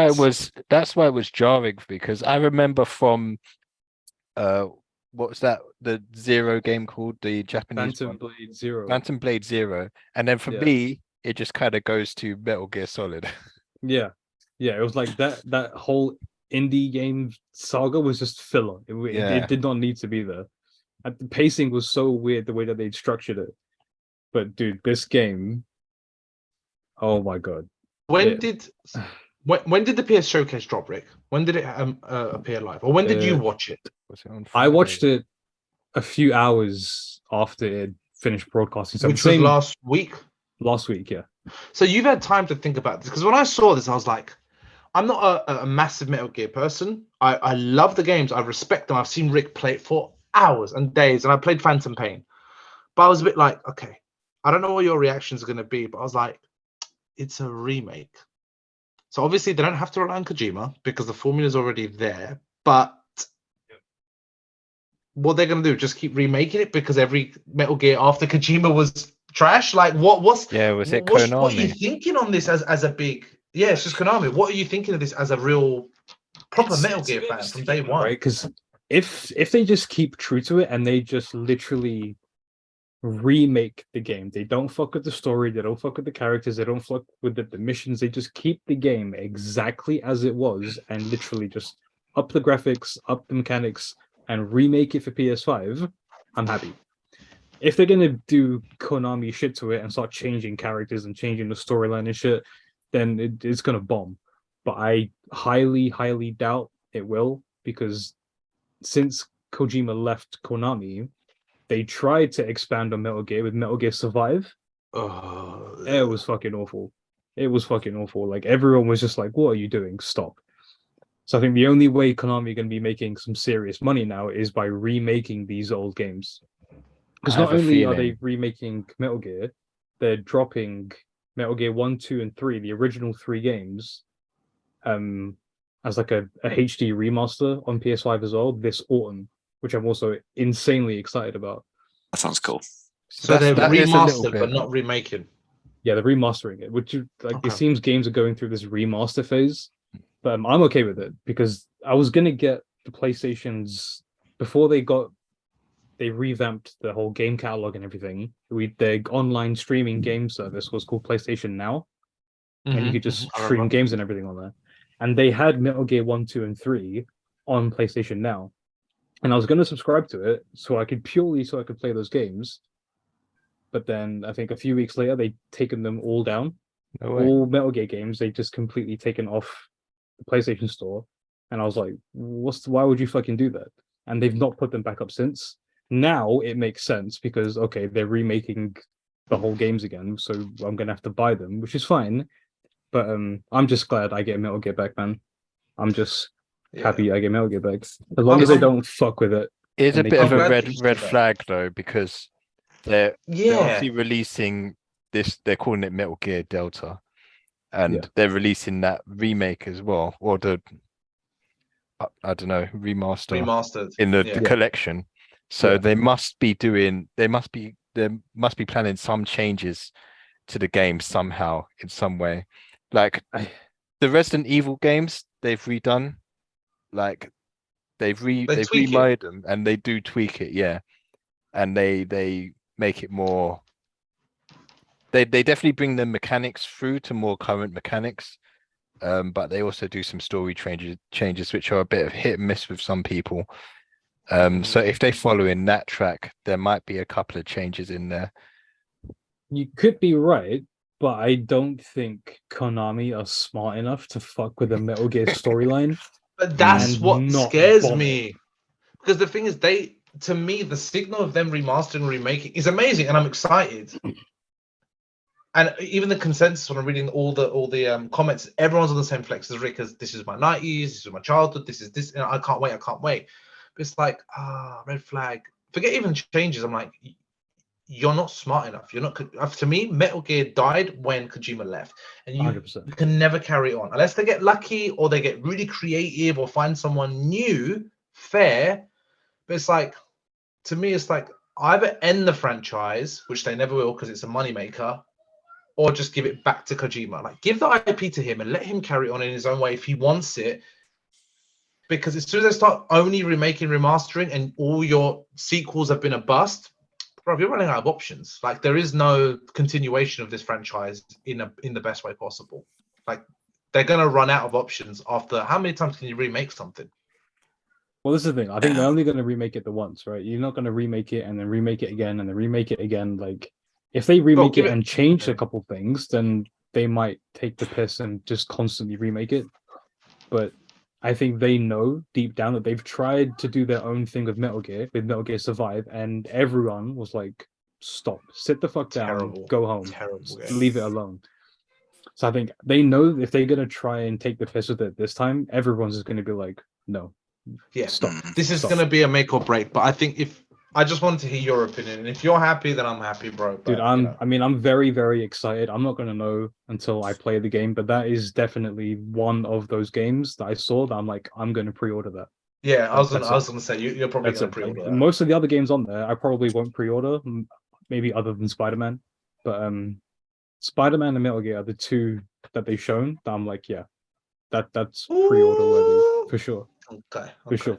why it was jarring because I remember from what was that, the Zero game called, the Japanese Phantom one, Blade Zero. Phantom Blade Zero, and then for Yeah. me it just kind of goes to Metal Gear Solid. Yeah, it was like that whole indie game saga was just filler. Yeah. It did not need to be there. And the pacing was so weird the way that they'd structured it. But dude, this game, oh my god. when Yeah. did when did the PS Showcase drop, Rick? When did it appear live, or when did you watch it? Was it on I watched Friday? it a few hours after it finished broadcasting. So Which I'm was saying last week. last week, yeah. So you've had time to think about this, because when I saw this, I was like, I'm not a massive Metal Gear person. I love the games. I respect them. I've seen Rick play it for hours and days, and I played Phantom Pain. But I was a bit like, okay, I don't know what your reactions are going to be, but I was like, it's a remake. So obviously they don't have to rely on Kojima because the formula is already there. But what they're going to do, just keep remaking it because every Metal Gear after Kojima was trash? Like, was it what are you Konami? thinking on this as a big... Yeah, it's just Konami. What are you thinking of this as a real proper Metal Gear fan from day one? Right? Because if they just keep true to it and they just literally remake the game, they don't fuck with the story, they don't fuck with the characters, they don't fuck with the missions, they just keep the game exactly as it was and literally just up the graphics, up the mechanics, and remake it for PS5, I'm happy. If they're gonna do Konami shit to it and start changing characters and changing the storyline and shit, then it's gonna bomb. But I highly, highly doubt it will, because since Kojima left Konami, they tried to expand on Metal Gear with Metal Gear Survive. It was fucking awful. It was fucking awful. Like everyone was just like, "What are you doing? Stop." So I think the only way Konami are going to be making some serious money now is by remaking these old games. Because I not have a only are they feeling. remaking Metal Gear, they're dropping Metal Gear 1, 2, and 3, the original three games, as like a HD remaster on PS5 as well this autumn, which I'm also insanely excited about. That sounds cool. So they're That is a little remastered, but bit. not remaking. Yeah, they're remastering it, which like Okay. it seems games are going through this remaster phase, but I'm okay with it because I was gonna get the PlayStations before they revamped the whole game catalog and everything. Their online streaming game service was called PlayStation Now, and you could just I stream remember. games and everything on there. And they had Metal Gear 1, 2, and 3 on PlayStation Now. And I was going to subscribe to it so I could play those games. But then I think a few weeks later, they'd taken them all down. No way. All Metal Gear games, they just completely taken off the PlayStation Store. And I was like, why would you fucking do that? And they've not put them back up since. Now it makes sense because, okay, they're remaking the whole games again. So I'm going to have to buy them, which is fine. But I'm just glad I get Metal Gear back, man. I'm just happy I get Metal Gear back. As long as they don't fuck with it. It is a and they bit of keep a I'm glad it- that you red said that. flag though, because they're Yeah. obviously releasing this. They're calling it Metal Gear Delta, and Yeah. they're releasing that remake as well, or the I don't know, Remastered in the Yeah. collection. So Yeah. they must be planning some changes to the game somehow, in some way. Like the Resident Evil games, they've redone. Like they've tweak it. remade them, and they do tweak it, yeah. And they make it more. They definitely bring the mechanics through to more current mechanics. But they also do some story changes which are a bit of hit and miss with some people. So if they follow in that track, there might be a couple of changes in there. You could be right, but I don't think Konami are smart enough to fuck with the Metal Gear storyline. But that's And what not scares bomb me. Because the thing is, to me, the signal of them remastering and remaking is amazing, and I'm excited. And even the consensus when I'm reading all the comments, everyone's on the same flex as Rick. As this is my 90s, this is my childhood, this is this, and I can't wait. But it's like red flag. Forget even changes. I'm like, you're not smart enough. You're not. To me, Metal Gear died when Kojima left, and you 100%. can never carry on unless they get lucky or they get really creative or find someone new. Fair, but it's like to me, it's like either end the franchise, which they never will because it's a moneymaker, or just give it back to Kojima. Like, give the IP to him and let him carry on in his own way if he wants it. Because as soon as they start only remaking, remastering, and all your sequels have been a bust, bro, you're running out of options. Like, there is no continuation of this franchise in the best way possible. Like, they're gonna run out of options after how many times can you remake something? Well, this is the thing. I think they're only going to remake it the once, right? You're not going to remake it and then remake it again and then remake it again. Like, if they remake it and change a couple things, then they might take the piss and just constantly remake it. But I think they know deep down that they've tried to do their own thing with Metal Gear Survive, and everyone was like, "Stop, sit the fuck down, go home, leave it alone." So I think they know if they're gonna try and take the piss with it this time, everyone's just gonna be like, "No, stop." This is gonna be a make or break. But I think I just wanted to hear your opinion, and if you're happy, then I'm happy, bro. But, dude, I'm very, very excited. I'm not gonna know until I play the game, but that is definitely one of those games that I saw that I'm like, I'm gonna pre-order that. Yeah, I was gonna say you're probably gonna pre-order that. Most of the other games on there, I probably won't pre-order, maybe other than Spider-Man. But Spider-Man and Metal Gear are the two that they've shown that I'm like, yeah, that's pre-order worthy for sure. Okay. For sure.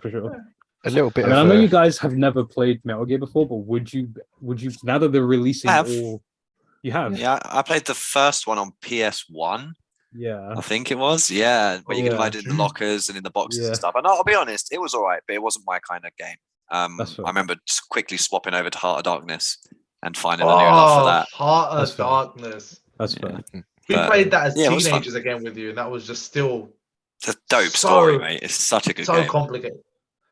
A little bit. I know you guys have never played Metal Gear before, but would you now that they're releasing all, you have? Yeah, I played the first one on PS1. Yeah, I think it was. Yeah, but you can hide it in the lockers and in the boxes and stuff. And I'll be honest, it was all right, but it wasn't my kind of game. I remember just quickly swapping over to Heart of Darkness and finding a new love for that. Heart of Darkness. That's fair. We played that as teenagers again with you, and that was just still. It's a dope story, mate. It's such a good game. So complicated.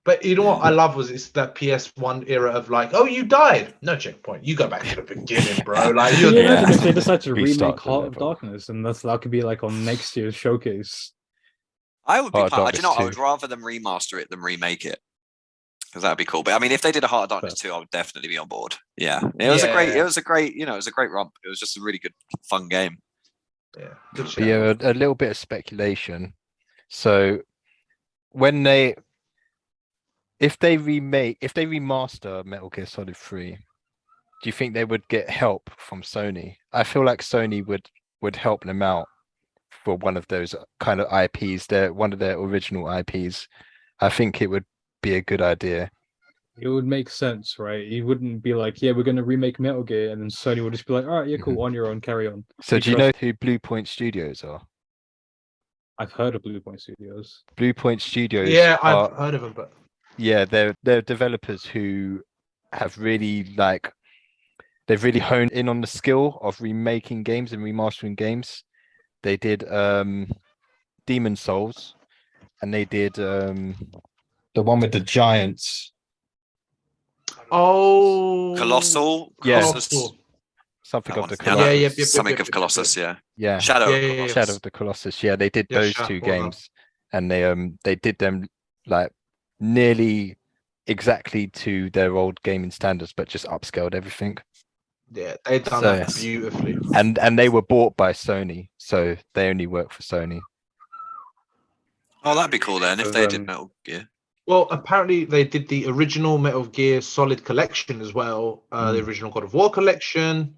But you know what I love was it's that PS1 era of like, oh, you died. No checkpoint. You go back to the beginning, bro. Like, if they decide to remake Heart of Darkness, and that could be like on next year's showcase. I would be. I would rather them remaster it than remake it, because that'd be cool. But I mean, if they did a Heart of Darkness 2, I would definitely be on board. Yeah, it was a great romp. It was just a really good, fun game. Yeah, good show. Yeah, a little bit of speculation. So if they remaster Metal Gear Solid 3, do you think they would get help from Sony? I feel like Sony would help them out for one of those kind of IPs. One of their original IPs. I think it would be a good idea. It would make sense, right? You wouldn't be like, yeah, we're going to remake Metal Gear, and then Sony would just be like, all right, yeah, cool, on your own, carry on. So do you know who Blue Point Studios are? I've heard of Blue Point Studios. Blue Point Studios. Yeah, I've heard of them, but yeah, they're developers who have they've really honed in on the skill of remaking games and remastering games. They did Demon Souls, and they did the one with the giants. Oh, Colossal. Yeah. Colossus. Something of the Colossus. Something of Colossus, yeah. Yeah. Shadow of the Colossus. Yeah, they did those two games, and they did them like nearly exactly to their old gaming standards, but just upscaled everything. Yeah, they've done that beautifully. And they were bought by Sony, so they only work for Sony. Oh, that'd be cool then if they did Metal Gear. Well, apparently they did the original Metal Gear Solid collection as well, the original God of War collection,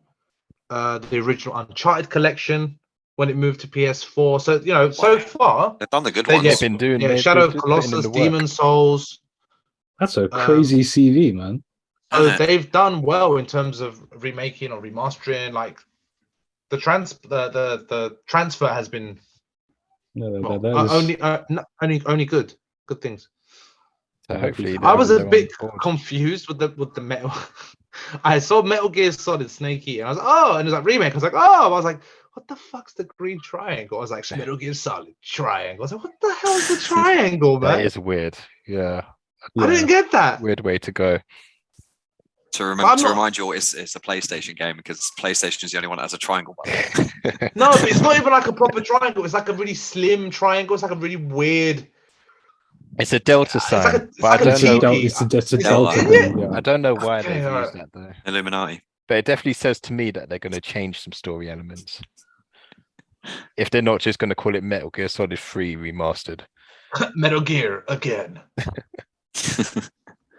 the original Uncharted collection when it moved to PS4. So, so far they've done the good ones. They've been doing Shadow of Colossus, Demon Souls. That's a crazy CV, man. So they've done well in terms of remaking or remastering. Like the transfer has been only good things. So hopefully, I was a bit confused with the metal. I saw Metal Gear Solid Snake Eater, and I was like, oh, and it was like remake. I was like, oh, I was like, what the fuck's the green triangle? I was like, Metal Gear Solid triangle. I was like, what the hell is the triangle, man? That is weird. Yeah, I didn't get that. Weird way to go. To remind you, it's a PlayStation game because PlayStation is the only one that has a triangle. No, but it's not even like a proper triangle. It's like a really slim triangle. It's like a really weird. It's a delta sign. It's a delta. I don't know why they've used that though. Illuminati. But it definitely says to me that they're going to change some story elements. If they're not just going to call it Metal Gear Solid 3 remastered. Metal Gear again.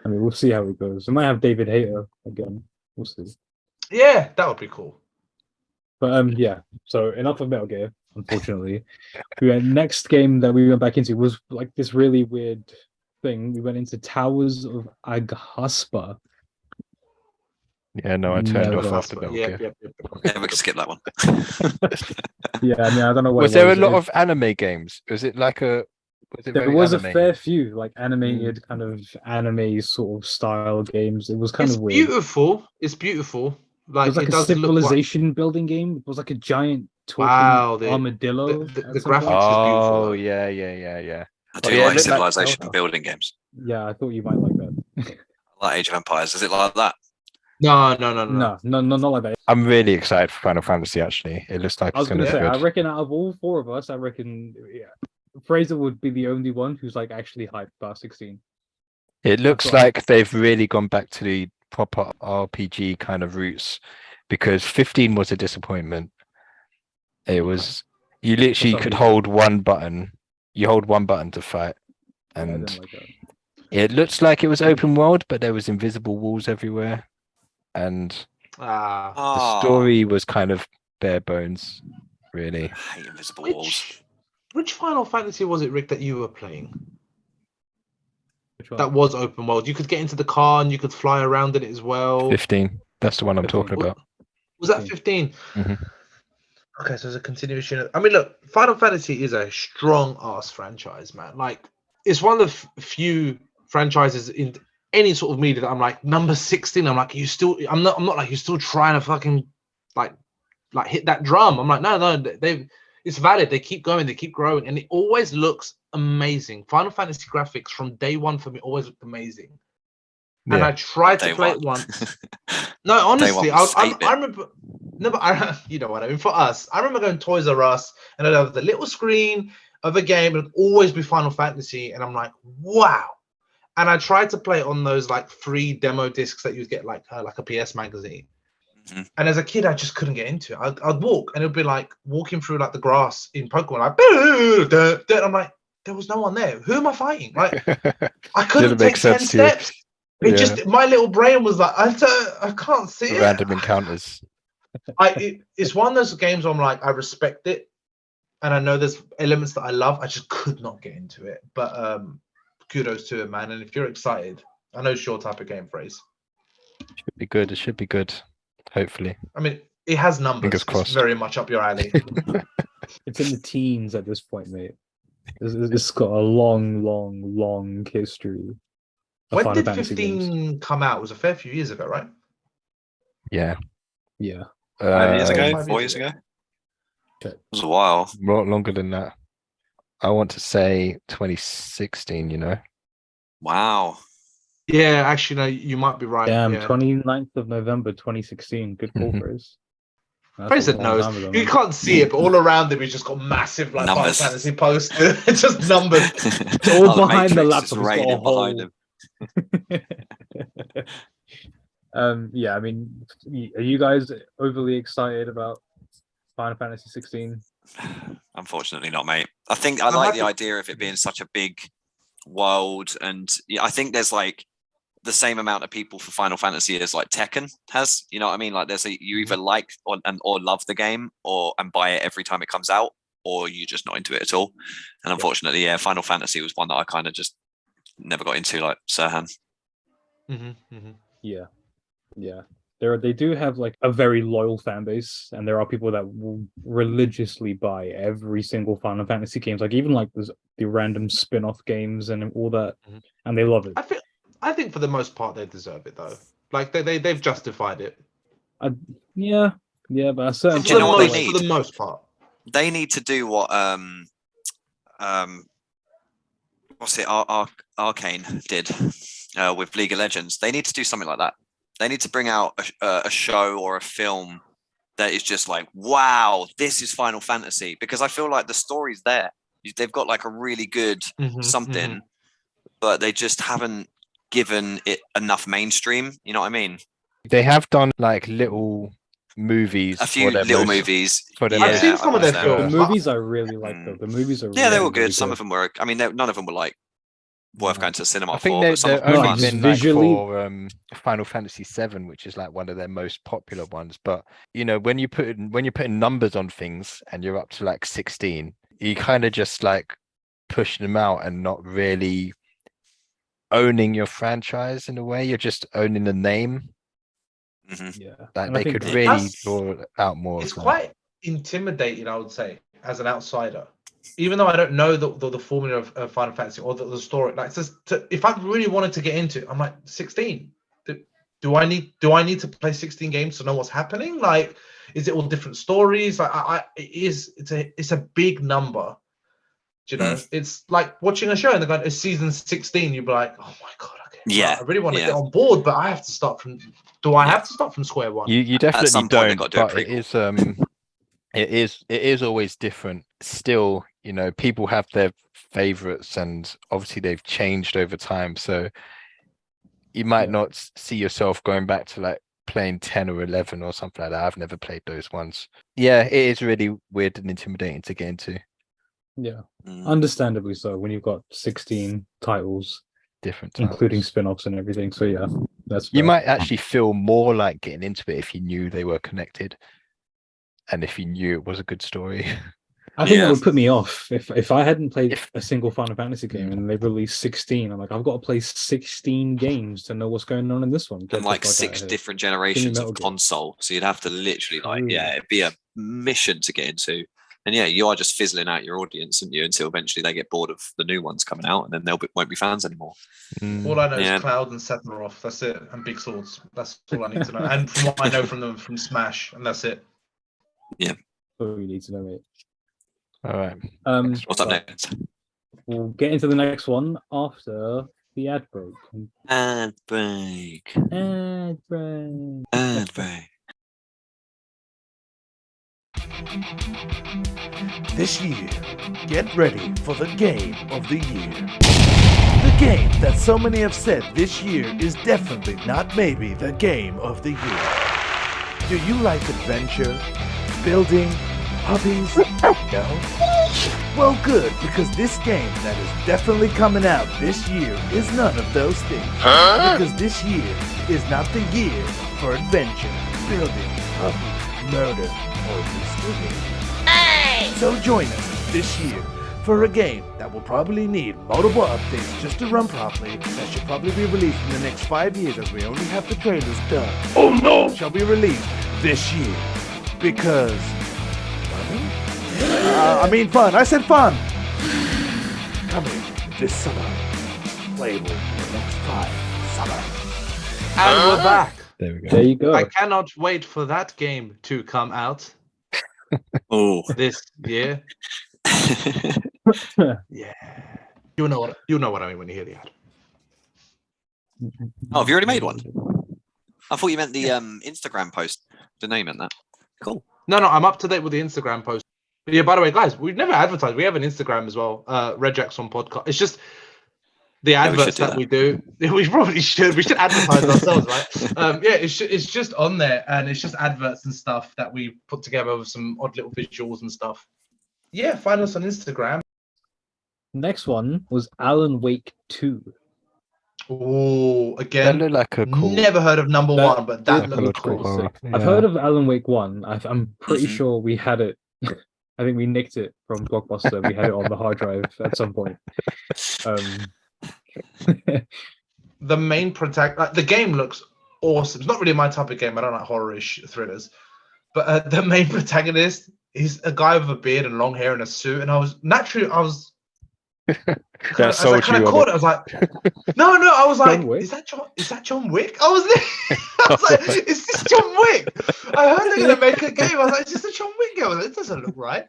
I mean, we'll see how it goes. We might have David Hayter again. We'll see. Yeah, that would be cool. But yeah. So enough of Metal Gear. Unfortunately, next game that we went back into was like this really weird thing. We went into Towers of Aghaspa. Yeah, no, I turned off Never. after Metal Yep, Gear. yep. Yeah, we can skip that one. Yeah, I mean, I don't know what Was it there a was. lot of anime games? Was it like a? Was it There very was a anime? fair few like animated kind of anime sort of style games. It was kind It's of weird. beautiful. It's beautiful. It Like was like it a does look like civilization building game. It was like a giant talking wow. armadillo. The at some graphics point. is beautiful. Oh Though. yeah. I Oh, do yeah, it like looked like civilization Zelda. building games. Yeah, I thought you might like that. I like Age of Empires. Is it like that? No. No, not like that. I'm really excited for Final Fantasy. Actually, it looks like I was it's going gonna to be say, I good. reckon out of all four of us, I reckon Fraser would be the only one who's like actually hyped about 16. It looks thought- like they've really gone back to the proper RPG kind of roots, because 15 was a disappointment. It was you literally some could reason. hold one button. You hold one button to fight, Yeah, I and didn't like that. it looks like it was open world, but there was invisible walls everywhere, and Ah, the Oh, story was kind of bare bones, really. I hate invisible walls. which Final Fantasy was it, Rick, that you were playing? Which one? That was open world. You could get into the car and you could fly around in it as well. 15. That's the one I'm 15. talking about. Was that 15? Mhm. Okay, so it's a continuation. I mean, look, Final Fantasy is a strong ass franchise, man. Like, it's one of the few franchises in any sort of media that I'm like number 16. I'm like, I'm not like you're still trying to fucking like hit that drum. I'm like, no, it's valid. They keep going, they keep growing, and it always looks amazing. Final Fantasy graphics from day one for me always looked amazing. And I tried to Day play one. it once. No, honestly, was I 8-bit. remember. No, but you know what I mean. For us, I remember going to Toys R Us, and I'd have the little screen of a game. It'd always be Final Fantasy, and I'm like, wow. And I tried to play it on those like free demo discs that you'd get like a PS magazine. Mhm. And as a kid, I just couldn't get into it. I'd walk, and it'd be like walking through like the grass in Pokemon, like, I'm like, there was no one there. Who am I fighting? Like, I couldn't Didn't make take 10 sense to you. steps. It just my little brain was like, I can't see it. Random encounters. It's one of those games where I'm like, I respect it, and I know there's elements that I love. I just could not get into it. But kudos to it, man. And if you're excited, I know it's your type of game, Phrase. Should be good. It should be good. Hopefully. I mean, it has numbers. Fingers It's crossed. very much up your alley. It's in the teens at this point, mate. It's got a long history. of When Final did Fantasy 15 games. come out? It was a fair few years ago, right? Yeah. Yeah. 5 years ago? 5 4 years years ago? Okay. It was a while. More longer than that. I want to say 2016, you know. Wow. Yeah, actually, no, you might be right. Damn, yeah. 29th of November 2016. Good call, Mhm. Fraser. That's Fraser a long knows. time ago, You man. can't see it, but all around him, he's just got massive like Final Numbers. Fantasy posters. It's just numbers. all Oh, behind the Matrix is laptop, it's got a raining behind hole. him. Yeah, I mean, are you guys overly excited about Final Fantasy 16? Unfortunately not, mate. I think I I'm like the happy- idea of it being such a big world, and yeah, I think there's like the same amount of people for Final Fantasy as like Tekken has. You know what I mean? Like you either like or love the game and buy it every time it comes out, or you're just not into it at all. And unfortunately, yeah, Final Fantasy was one that I kind of just never got into, like Serhan. Yeah. They do have like a very loyal fan base, and there are people that will religiously buy every single Final Fantasy games, like even like the random spin-off games and all that, and they love it. I think for the most part they deserve it though. Like they've justified it. Yeah, but a certain Do you know what they For need? the most part. They need to do what what's it Arcane did with League of Legends. They need to do something like that. They need to bring out a show or a film that is just like, wow, this is Final Fantasy, because I feel like the story's there. They've got like a really good something, but they just haven't given it enough mainstream. You know what I mean? They have done like little movies. A few little movies. for their Yeah, I've seen some of their I The films. movies I really like though. The movies are Yeah, they really, were good. really Some of them were. I mean, none of them were like worth going to the cinema I think for. they're, But some of they're them are only just been like visually- for Final Fantasy VII, which is like one of their most popular ones. But you know, when you're putting numbers on things and you're up to like 16, you kind of just like pushing them out and not really owning your franchise in a way. You're just owning the name. Mhm. Yeah. Like And I they think could Yeah. really That's- draw out more. It's of that. quite intimidating, I would say, as an outsider. Even though I don't know the formula of Final Fantasy or the story, like if I really wanted to get into it, I'm like 16. Do I need to play 16 games to know what's happening? Like, is it all different stories? Like, it's a big number. Do you know, it's like watching a show and they're going, it's season 16. You'd be like, oh my god, okay, Yeah, I really want to yeah. get on board, but I have to start from. Do I have to start from square one? You definitely some point they've don't, got to do a but it is always different. Still, you know, people have their favorites, and obviously they've changed over time. So you might Yeah. not see yourself going back to like playing 10 or 11 or something like that. I've never played those ones. Yeah, it is really weird and intimidating to get into. Yeah. Mm. Understandably so when you've got 16 titles, Different including titles. spin-offs and everything. So yeah, that's You fair. might actually feel more like getting into it if you knew they were connected, and if you knew it was a good story. I think that Yeah. would put me off if I hadn't played If- a single Final Fantasy game and they released 16. I'm like, I've got to play 16 games to know what's going on in this one. Get And the like fuck outta 6 here. different generations Metal of Gear. console. So you'd have to literally like, True. yeah, it'd be a mission to get into. And yeah, you are just fizzling out your audience, aren't you, until eventually they get bored of the new ones coming out, and then won't be fans anymore. Mm. All I know Yeah. is Cloud and Sephiroth. That's it, and big swords. That's all I need to know. And from what I know from them from Smash, and that's it. Oh, you need to know, mate. All right. What's up right. next? We'll get into the next one after the ad break. Ad break. Ad break. Ad break. This year, get ready for the game of the year. The game that so many have said this year is definitely not maybe the game of the year. Do you like adventure, building, puppies? No? Well, good, because this game that is definitely coming out this year is none of those things. Because this year is not the year for adventure, building, puppies, murder, or misgiving. So join us this year for a game that will probably need multiple updates just to run properly, that should probably be released in the next 5 years as we only have the trailers done. Oh no! Shall be released this year. Because... fun. I said fun! Coming this summer. Playable in the next 5 summer. And we're back. There we go. There you go. I cannot wait for that game to come out Oh. this year. Yeah. You know what I mean when you hear the ad. Oh, have you already made one? I thought you meant the Instagram post. The name meant that. Cool. No, I'm up to date with the Instagram post. But yeah, by the way, guys, we've never advertised. We have an Instagram as well, Regex on podcast. It's just the we should adverts do that we do. We probably should. We should advertise ourselves, right? Yeah, it's just on there, and it's just adverts and stuff that we put together with some odd little visuals and stuff. Yeah, find us on Instagram. Next one was Alan Wake 2. Oh, That again, looked like a cool. never heard of number That- one, but that looked psychological cool. horror. I've heard of Alan Wake 1. I'm pretty Mhm. sure we had it. I think we nicked it from Blockbuster. We had it on the hard drive at some point. The main protagonist, the game looks awesome. It's not really my type of game. I don't like horror-ish thrillers, but the main protagonist is a guy with a beard and long hair and a suit. And I was That sold you on caught it. it. I was like, no, I was like, John Wick? is that John Wick? I was like, is this John Wick? I heard they're gonna make a game. I was like, is this a John Wick game? I was like, it doesn't look right.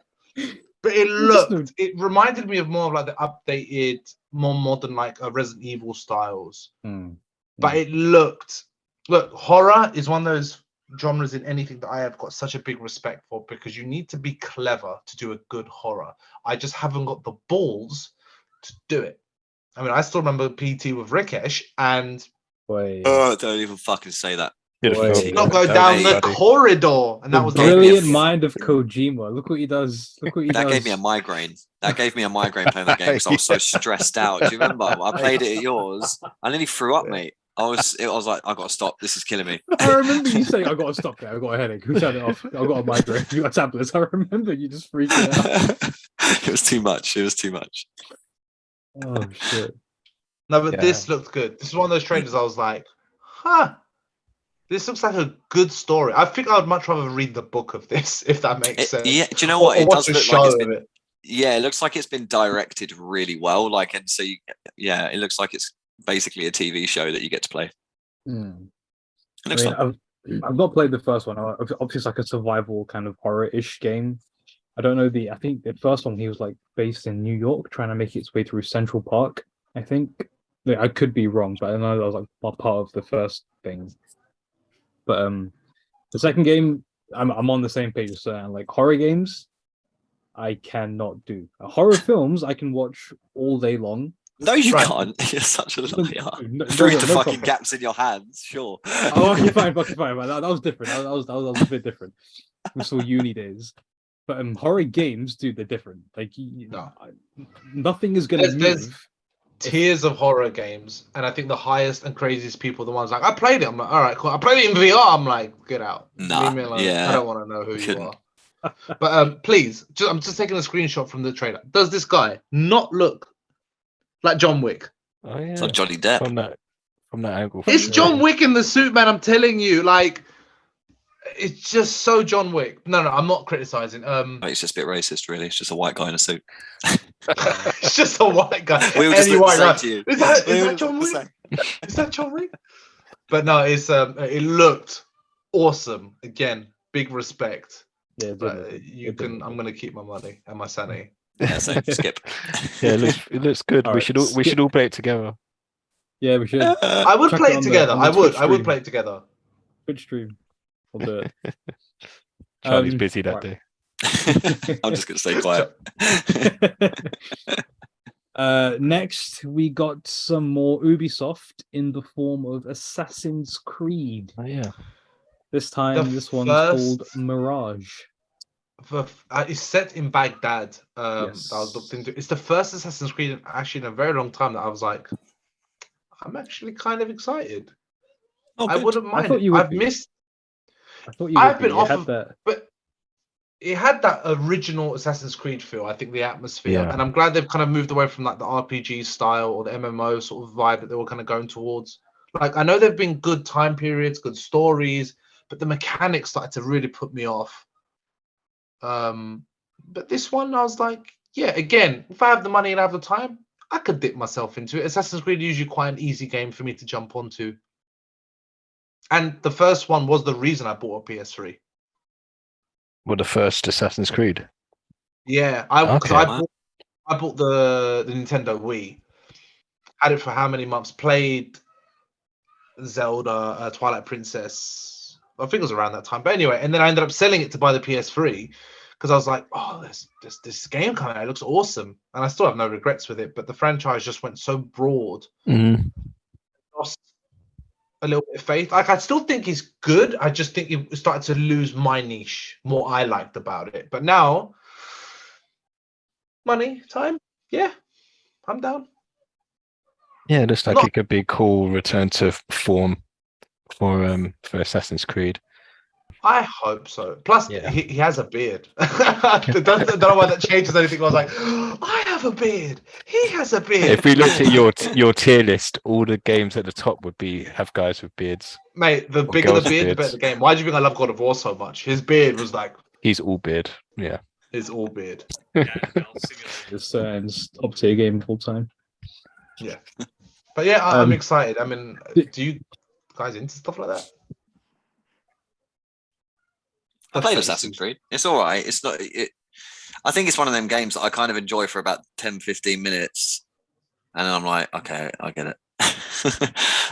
But it reminded me of more of like the updated, more modern, like Resident Evil styles. But it look, horror is one of those genres in anything that I have got such a big respect for, because you need to be clever to do a good horror. I just haven't got the balls to do it. I mean, I still remember PT with Rikesh, and Wait. Oh, don't even fucking say that. You'd have Boy. thought Not go that down was the bloody- corridor, and that The was brilliant the mind of Kojima. Look what he does. Look what he That does. gave me a migraine. That gave me a migraine playing that game because I was so stressed out. Do you remember? I played it at yours. I nearly threw up, mate. I was like, I got to stop. This is killing me. I remember you saying, "I got to stop there. I got a headache. Who turned it off? I got a migraine. You got tablets." I remember you just freaking out. It was too much. It was too much. Oh shit! No, but Yeah. this looked good. This is one of those trailers I was like, huh. This looks like a good story. I think I would much rather read the book of this, if that makes sense. Yeah, do you know what? Or It watch does a look show like it's of been. it. Yeah, it looks like it's been directed really well. Like, and so yeah, it looks like it's basically a TV show that you get to play. Hmm. It looks fun. I've not played the first one. Obviously, it's like a survival kind of horror-ish game. I don't know I think the first one he was like based in New York, trying to make its way through Central Park. I think I could be wrong, but I know that was like part of the first thing. But the second game, I'm on the same page as Serhan. Like horror games, I cannot do. Horror films I can watch all day long. No, you Right. can't. You're such a liar. No, Through no, the no fucking problem. gaps in your hands, sure. Oh, okay, fine. That was different. That was a bit different. We saw uni days, but horror games, dude, they're different. Like, No. nothing is gonna There's move. tiers of horror games, and I think the highest and craziest people are the ones like, I played it. I'm like, all right, cool. I played it in VR. I'm like, get out. Nah, Leave me alone. yeah. I don't want to know who you Couldn't. are. But please, I'm just taking a screenshot from the trailer. Does this guy not look like John Wick? Oh yeah. It's like Johnny Depp. From that angle. for It's sure. John Wick in the suit, man. I'm telling you, like, it's just so John Wick. No, I'm not criticizing. It's just a bit racist, really. It's just a white guy in a suit. It's just a white guy. We were just Any looking white the guy. same to you. Is that We were John the Wick? same. Is that John Wick? But no, it's it looked awesome. Again, big respect. Yeah, But you can. I'm gonna keep my money and my sanity. Yeah, same. Skip. Yeah, it looks good. All we right, should all play it together. yeah, we should I would Chuck play it it on the- together. on the I would. Twitch I would stream. play it together. Twitch stream. We'll do it. Charlie's busy that right. day. I'm just gonna stay quiet. Next, we got some more Ubisoft in the form of Assassin's Creed. Oh yeah. This time, The this one's first- called Mirage. It's set in Baghdad. Yes. That I was looked into. It's the first Assassin's Creed actually in a very long time that I was like, I'm actually kind of excited. Oh, I good. wouldn't I mind. thought you would I've be. missed. I thought you I've would be. been You off had of- that. But it had that original Assassin's Creed feel. I think the atmosphere, Yeah. and I'm glad they've kind of moved away from like the RPG style or the MMO sort of vibe that they were kind of going towards. Like I know there've been good time periods, good stories, but the mechanics started to really put me off. But this one, I was like, yeah. Again, if I have the money and I have the time, I could dip myself into it. Assassin's Creed is usually quite an easy game for me to jump onto. And the first one was the reason I bought a PS3. Well, the first Assassin's Creed. Yeah, I Okay. bought the Nintendo Wii. Had it for how many months? Played Zelda, Twilight Princess. I think it was around that time. But anyway, and then I ended up selling it to buy the PS3 because I was like, oh, this game coming out. It looks awesome, and I still have no regrets with it. But the franchise just went so broad. Lost a little bit of faith. Like I still think he's good. I just think it started to lose my niche, more I liked about it. But now, money, time, yeah, I'm down. Yeah, it looks like Not- it could be a cool return to form for Assassin's Creed. I hope so. Plus, Yeah. he has a beard. I don't know why that changes anything. I was like, I have a beard. He has a beard. If we looked at your tier list, all the games at the top would have guys with beards. Mate, the Or bigger the girls with beard, the better beards. the game. Why do you think I love God of War so much? His beard was like, He's all beard. Yeah. it's all beard. It's top tier game full time. Yeah. But yeah, I'm Um, excited. I mean, d- do you guys into stuff like that? I played Assassin's Creed. It's all right. It's not. I think it's one of them games that I kind of enjoy for about 10, 15 minutes, and then I'm like, okay, I get it.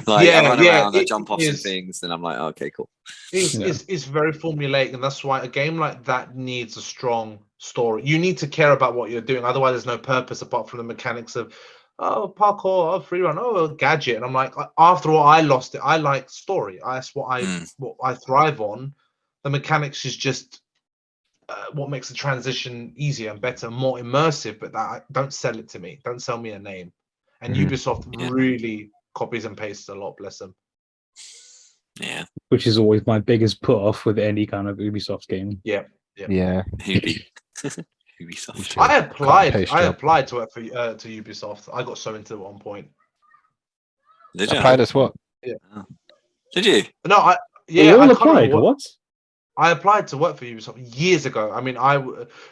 Like I run around, I jump off some things, then I'm like, okay, cool. It's very formulaic, and that's why a game like that needs a strong story. You need to care about what you're doing, otherwise there's no purpose apart from the mechanics of, oh, parkour, oh, free run, oh, gadget. And I'm like, after all, I lost it. I like story. That's what I thrive on. The mechanics is just what makes the transition easier and better, more immersive. But that don't sell it to me. Don't sell me a name. And Ubisoft really copies and pastes a lot. Bless them. Yeah. Which is always my biggest put off with any kind of Ubisoft game. Yeah. Ubisoft. I applied to work for to Ubisoft. I got so into it at one point. Did you? Applied as what? Yeah. Did you? No, You all applied. What? I applied to work for Ubisoft years ago. I mean,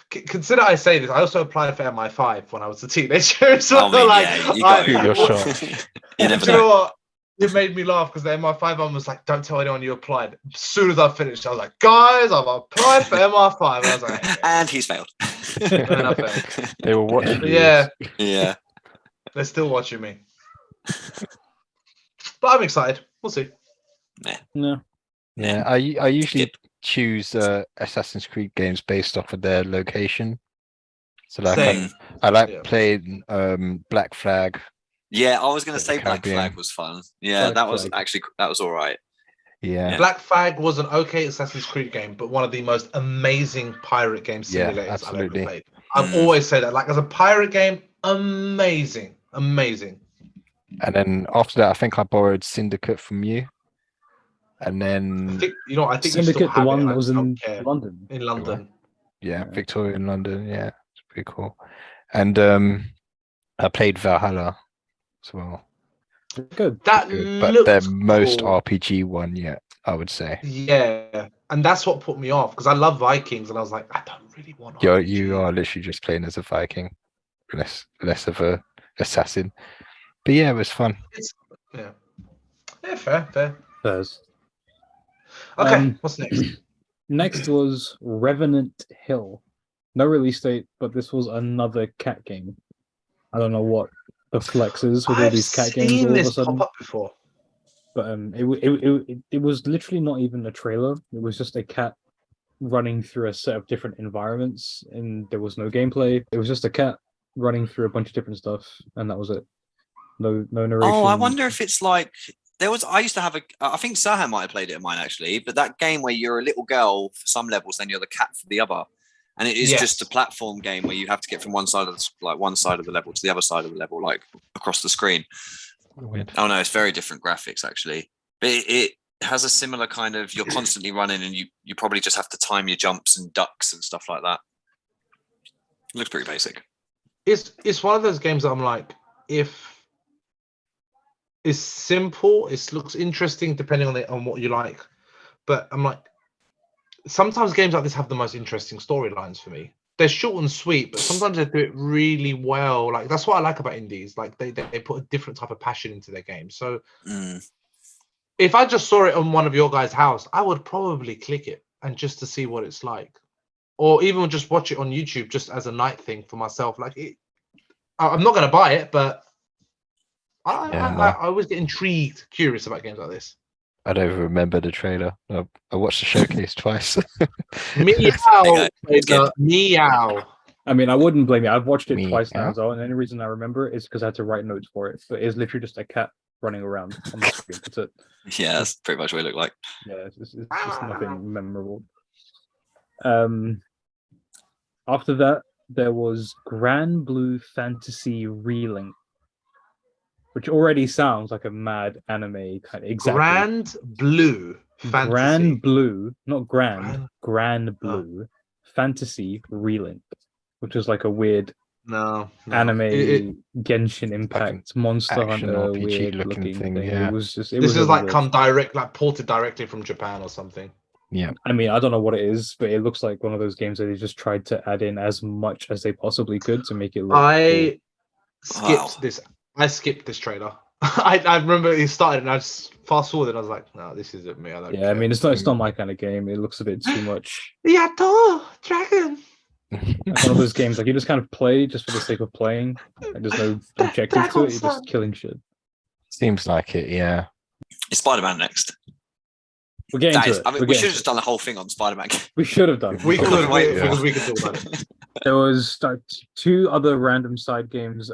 consider I say this. I also applied for MI5 when I was a teenager. So I mean, you got your shot. You never do you know know. what? It made me laugh because the MI5 one was like, "Don't tell anyone you applied." As soon as I finished, I was like, "Guys, I've applied for MI5." And I was like, okay. And he's failed. And I failed. They were watching. Yeah, Yeah. they're still watching me. But I'm excited. We'll see. No. Yeah, I usually choose Assassin's Creed games based off of their location. So like Same. I like Yeah. playing Black Flag. Yeah, I was going to say Black Caribbean. Flag was fun. Yeah, Black that was Flag. actually all right. Yeah. Black Flag was an okay Assassin's Creed game, but one of the most amazing pirate game Yeah, simulators I've absolutely. ever played. I've always said that. Like as a pirate game, amazing. And then after that, I think I borrowed Syndicate from you. And I then think you still Syndicate, have the one it, and that I was don't in care. London. In London. yeah, Yeah. Victoria in London. Yeah, it's pretty cool. And I played Valhalla as well. Good. That Good, but looks the most cool. RPG one yet, I would say. Yeah, and that's what put me off because I love Vikings, and I was like, I don't really want. You RPG. are literally just playing as a Viking, less of a assassin. But yeah, it was fun. Yeah, fair. Fairs. Okay, what's next? Next was Revenant Hill. No release date, but this was another cat game. I don't know what the flex is with all I've these cat games seen all of a this sudden. pop up before. But it was literally not even a trailer. It was just a cat running through a set of different environments, and there was no gameplay. It was just a cat running through a bunch of different stuff, and that was it. No narration. Oh, I wonder if it's like I used to have I think Serhan might have played it in mine actually, but that game where you're a little girl for some levels, then you're the cat for the other. And it is just a platform game where you have to get from one side of the level to the other side of the level, like across the screen. Weird. Oh no, it's very different graphics actually. But it has a similar kind of, you're constantly running and you probably just have to time your jumps and ducks and stuff like that. It looks pretty basic. It's one of those games that I'm like, if it's simple, it looks interesting depending on what you like. But I'm like, sometimes games like this have the most interesting storylines for me. They're short and sweet, but sometimes they do it really well. Like that's what I like about indies. Like they put a different type of passion into their game. So if I just saw it on one of your guys' house, I would probably click it and just to see what it's like, or even just watch it on YouTube just as a night thing for myself. Like I'm not gonna buy it, but I always get intrigued, curious about games like this. I don't even remember the trailer. I watched the showcase twice. Meow, meow. I mean, I wouldn't blame you. I've watched it twice now Meow. as well, and the only reason I remember it is because I had to write notes for it. But it's literally just a cat running around on the screen. That's it. Yeah, that's pretty much what it looked like. Yeah, it's just nothing memorable. After that, there was Grand Blue Fantasy Relink, which already sounds like a mad anime kind of exactly. Grand Blue Fantasy. Grand Blue, not Grand. Grand Blue Fantasy Relink, which was like a weird anime Genshin Impact Monster action Hunter RPG weird looking looking thing, thing. yeah. It was just. This is like ported directly from Japan or something. Yeah. I mean, I don't know what it is, but it looks like one of those games that they just tried to add in as much as they possibly could to make it look. I skipped this trailer. I remember it started and I just fast forwarded and I was like, no, this isn't me. I don't care. I mean, it's not my kind of game. It looks a bit too much. Yato Dragon. Like one of those games, like you just kind of play just for the sake of playing. Like, there's no objective to it. You're just killing shit. Seems like it, yeah. It's Spider-Man next. We're getting to it. I mean, we should have just done the whole thing on Spider-Man. We should have done. We could Yeah. because we could talk about it. There was two other random side games.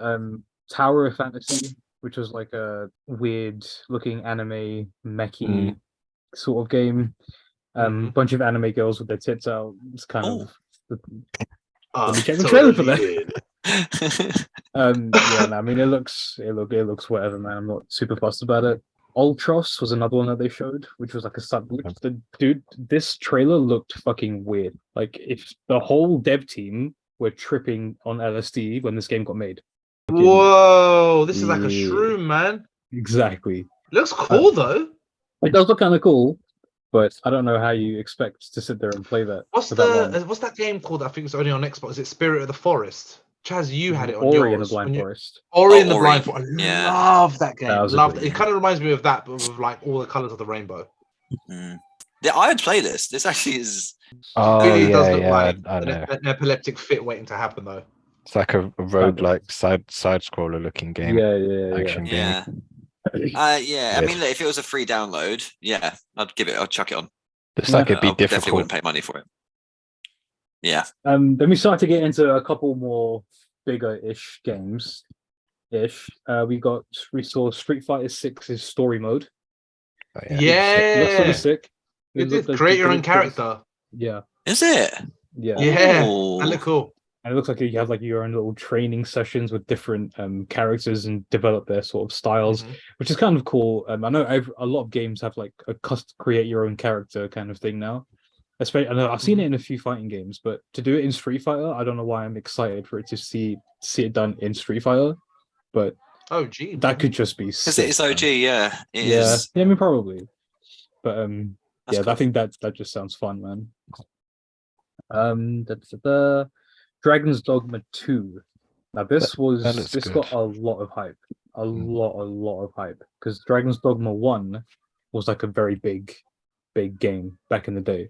Tower of Fantasy, which was like a weird looking anime mechy sort of game. Bunch of anime girls with their tits out. It's kind of. Let me check the trailer for that. Yeah, no, I mean it looks whatever, man. I'm not super fussed about it. Ultros was another one that they showed, which was like a sub. Dude, this trailer looked fucking weird. Like if the whole dev team were tripping on LSD when this game got made. Whoa, this is like a shroom, man. Exactly. Looks cool though. It does look kind of cool, but I don't know how you expect to sit there and play that. What's that game called? I think it's only on Xbox. Is it Spirit of the Forest? Chaz, you had it on Ori yours. in the Blind Forest. Ori in the Blind Forest. I Yeah. love that game. That It kind of reminds me of that, but with like all the colors of the rainbow. Yeah, I would play this. This actually is. Oh, Really yeah, does look yeah. like I know. an epileptic fit waiting to happen, though. It's like a roguelike side scroller looking game. Yeah. Action game. Yeah. Yeah. I mean, look, if it was a free download, yeah, I'd chuck it on. It's like it'd be I definitely difficult. wouldn't pay money for it. Yeah. Then we start to get into a couple more bigger-ish games. We saw Street Fighter 6's story mode. Oh, Looks sort of sick. You did create your own character. Yeah. Is it? Yeah. Yeah. Ooh. That look cool. And it looks like you have like your own little training sessions with different characters and develop their sort of styles, which is kind of cool. I know a lot of games have like a create your own character kind of thing now. Especially, I know I've seen it in a few fighting games, but to do it in Street Fighter, I don't know why I'm excited for it to see it done in Street Fighter. But that could just be because it is OG. Yeah, it yeah. is. Yeah, I mean probably. But That's yeah, cool. I think that just sounds fun, man. Dragon's Dogma 2. Now this got a lot of hype. A lot of hype. Because Dragon's Dogma 1 was like a very big game back in the day.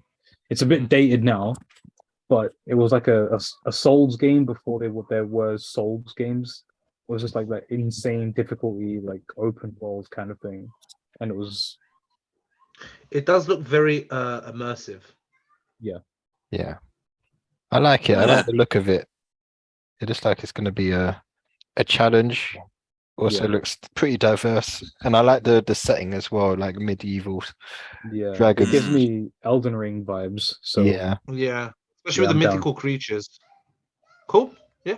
It's a bit dated now, but it was like a Souls game before there were Souls games. It was just like that insane difficulty, like open world kind of thing. And it does look very immersive. Yeah. I like it. I like the look of it. It looks like it's going to be a challenge. Also looks pretty diverse, and I like the setting as well, like medieval. Yeah, dragons. It gives me Elden Ring vibes. So yeah, especially with the mythical creatures. Cool. Yeah,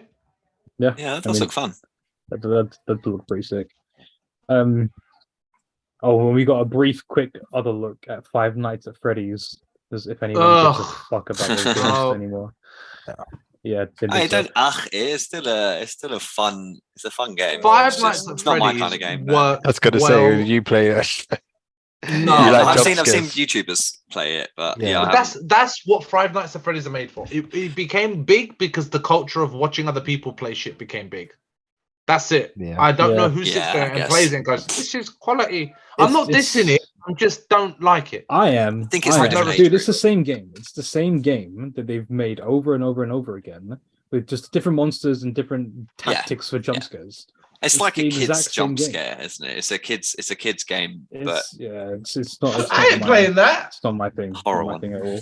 that does look fun. That look pretty sick. Well, we got a brief, quick other look at Five Nights at Freddy's. As if anyone gives a fuck about those games anymore. Yeah, it's still a fun. It's a fun game. Five Nights at Freddy's. It's not my kind of game. I was gonna say you play it. No, I've seen YouTubers play it, but that's what Five Nights at Freddy's are made for. It became big because the culture of watching other people play shit became big. That's it. Yeah. I don't know who sits there and plays it and goes, "This is quality." I'm not dissing it. I just don't like it. I am. I think it's dude. It's the same game. It's the same game that they've made over and over and over again, with just different monsters and different tactics for jump scares. It's like a kid's jump scare, isn't it? It's a kid's game. It's not. I ain't playing that. It's not my thing. Horror not my thing at all.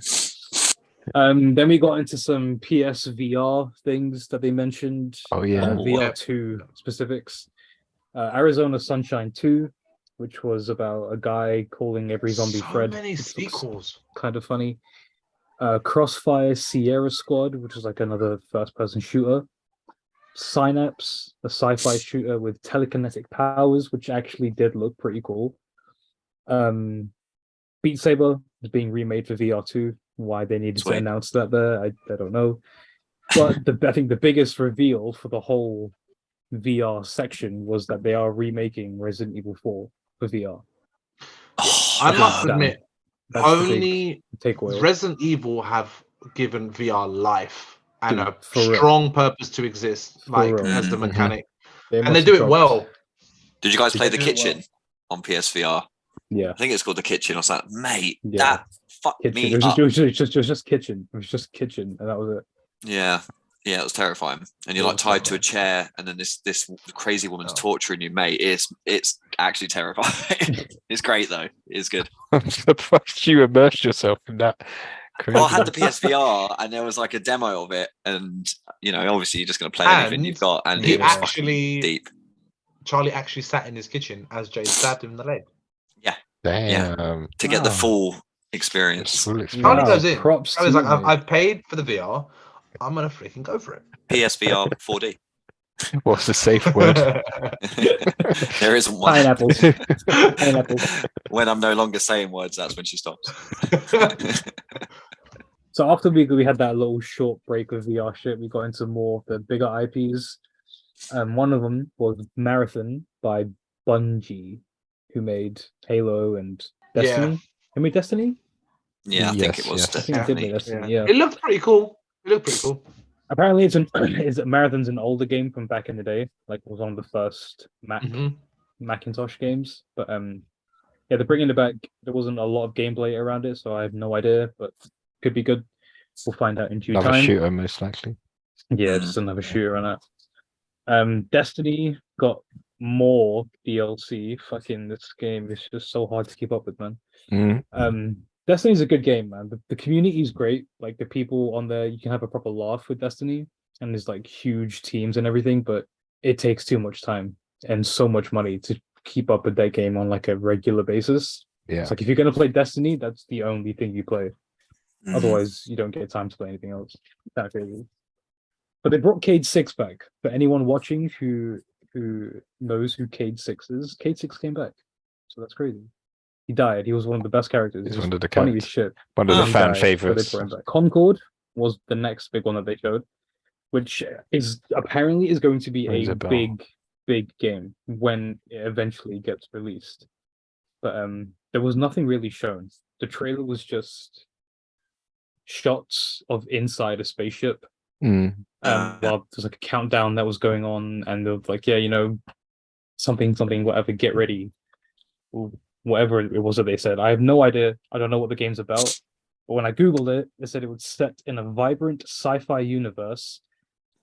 Then we got into some PS VR things that they mentioned. Oh yeah, VR 2 specifics. Arizona Sunshine 2, which was about a guy calling every zombie Fred. So many sequels. Kind of funny. Crossfire Sierra Squad, which is like another first-person shooter. Synapse, a sci-fi shooter with telekinetic powers, which actually did look pretty cool. Beat Saber is being remade for VR 2. Why they needed to announce that there, I don't know. But I think the biggest reveal for the whole VR section was that they are remaking Resident Evil 4 for VR. I must admit, only takeaway. Resident Evil have given VR life and a strong purpose to exist, as the mechanic. And they do it well. Did you guys play The Kitchen on PSVR? Yeah. I think it's called The Kitchen or something. Mate, Yeah. that fucked me up. It was just kitchen. It was just kitchen, and that was it. Yeah, it was terrifying. And you're like tied to a chair, and then this crazy woman's torturing you, mate. It's actually terrifying. It's great though. It's good. I'm surprised you immersed yourself in that. Well, I had the PSVR, and there was like a demo of it, and obviously you're just going to play anything you've got, and it was fucking deep. Charlie actually sat in his kitchen as Jay stabbed him in the leg. Damn. To get the Wow. full experience. Full Charlie experience. goes in. props Charlie's to like, you, mate. I've paid for the VR. I'm gonna freaking go for it. PSVR 4D. What's the safe word? There isn't one. Pineapples. Pineapples. When I'm no longer saying words, that's when she stops. So after we had that little short break of VR shit, we got into more of the bigger IPs. One of them was Marathon by Bungie, who made Halo and Destiny. Who made Destiny? Yeah, I think it was. Yes, I think it did make Definitely. Destiny. Yeah. It looked pretty cool. Apparently, Marathon's an older game from back in the day. Like, it was one of the first Mhm. Macintosh games. But yeah, they're bringing it back. There wasn't a lot of gameplay around it, so I have no idea. But could be good. We'll find out in due Another time. shooter, most likely. Yeah, just another shooter on it. Destiny got more DLC. Fucking this game is just so hard to keep up with, man. Mm. Destiny's a good game, man. The community is great. Like the people on there, you can have a proper laugh with Destiny, and there's like huge teams and everything, but it takes too much time and so much money to keep up with that game on like a regular basis. Yeah. It's like if you're gonna play Destiny, that's the only thing you play. Mhm. Otherwise, you don't get time to play anything else. That's crazy. But they brought Cade 6 back. For anyone watching who knows who Cade 6 is, Cade 6 came back. So that's crazy. He died. He was one of the best characters. He's He was one of the funny characters. as shit. One of the He fan died, so favorites. they brought him back. Concord was the next big one that they showed, which is apparently is going to be Rings a a bell. big game when it eventually gets released. But there was nothing really shown. The trailer was just shots of inside a spaceship. Mm. While there's like a countdown that was going on, and they're like, yeah, something, whatever, get ready, whatever it was that they said. I have no idea. I don't know what the game's about. But when I googled it, it said it was set in a vibrant sci-fi universe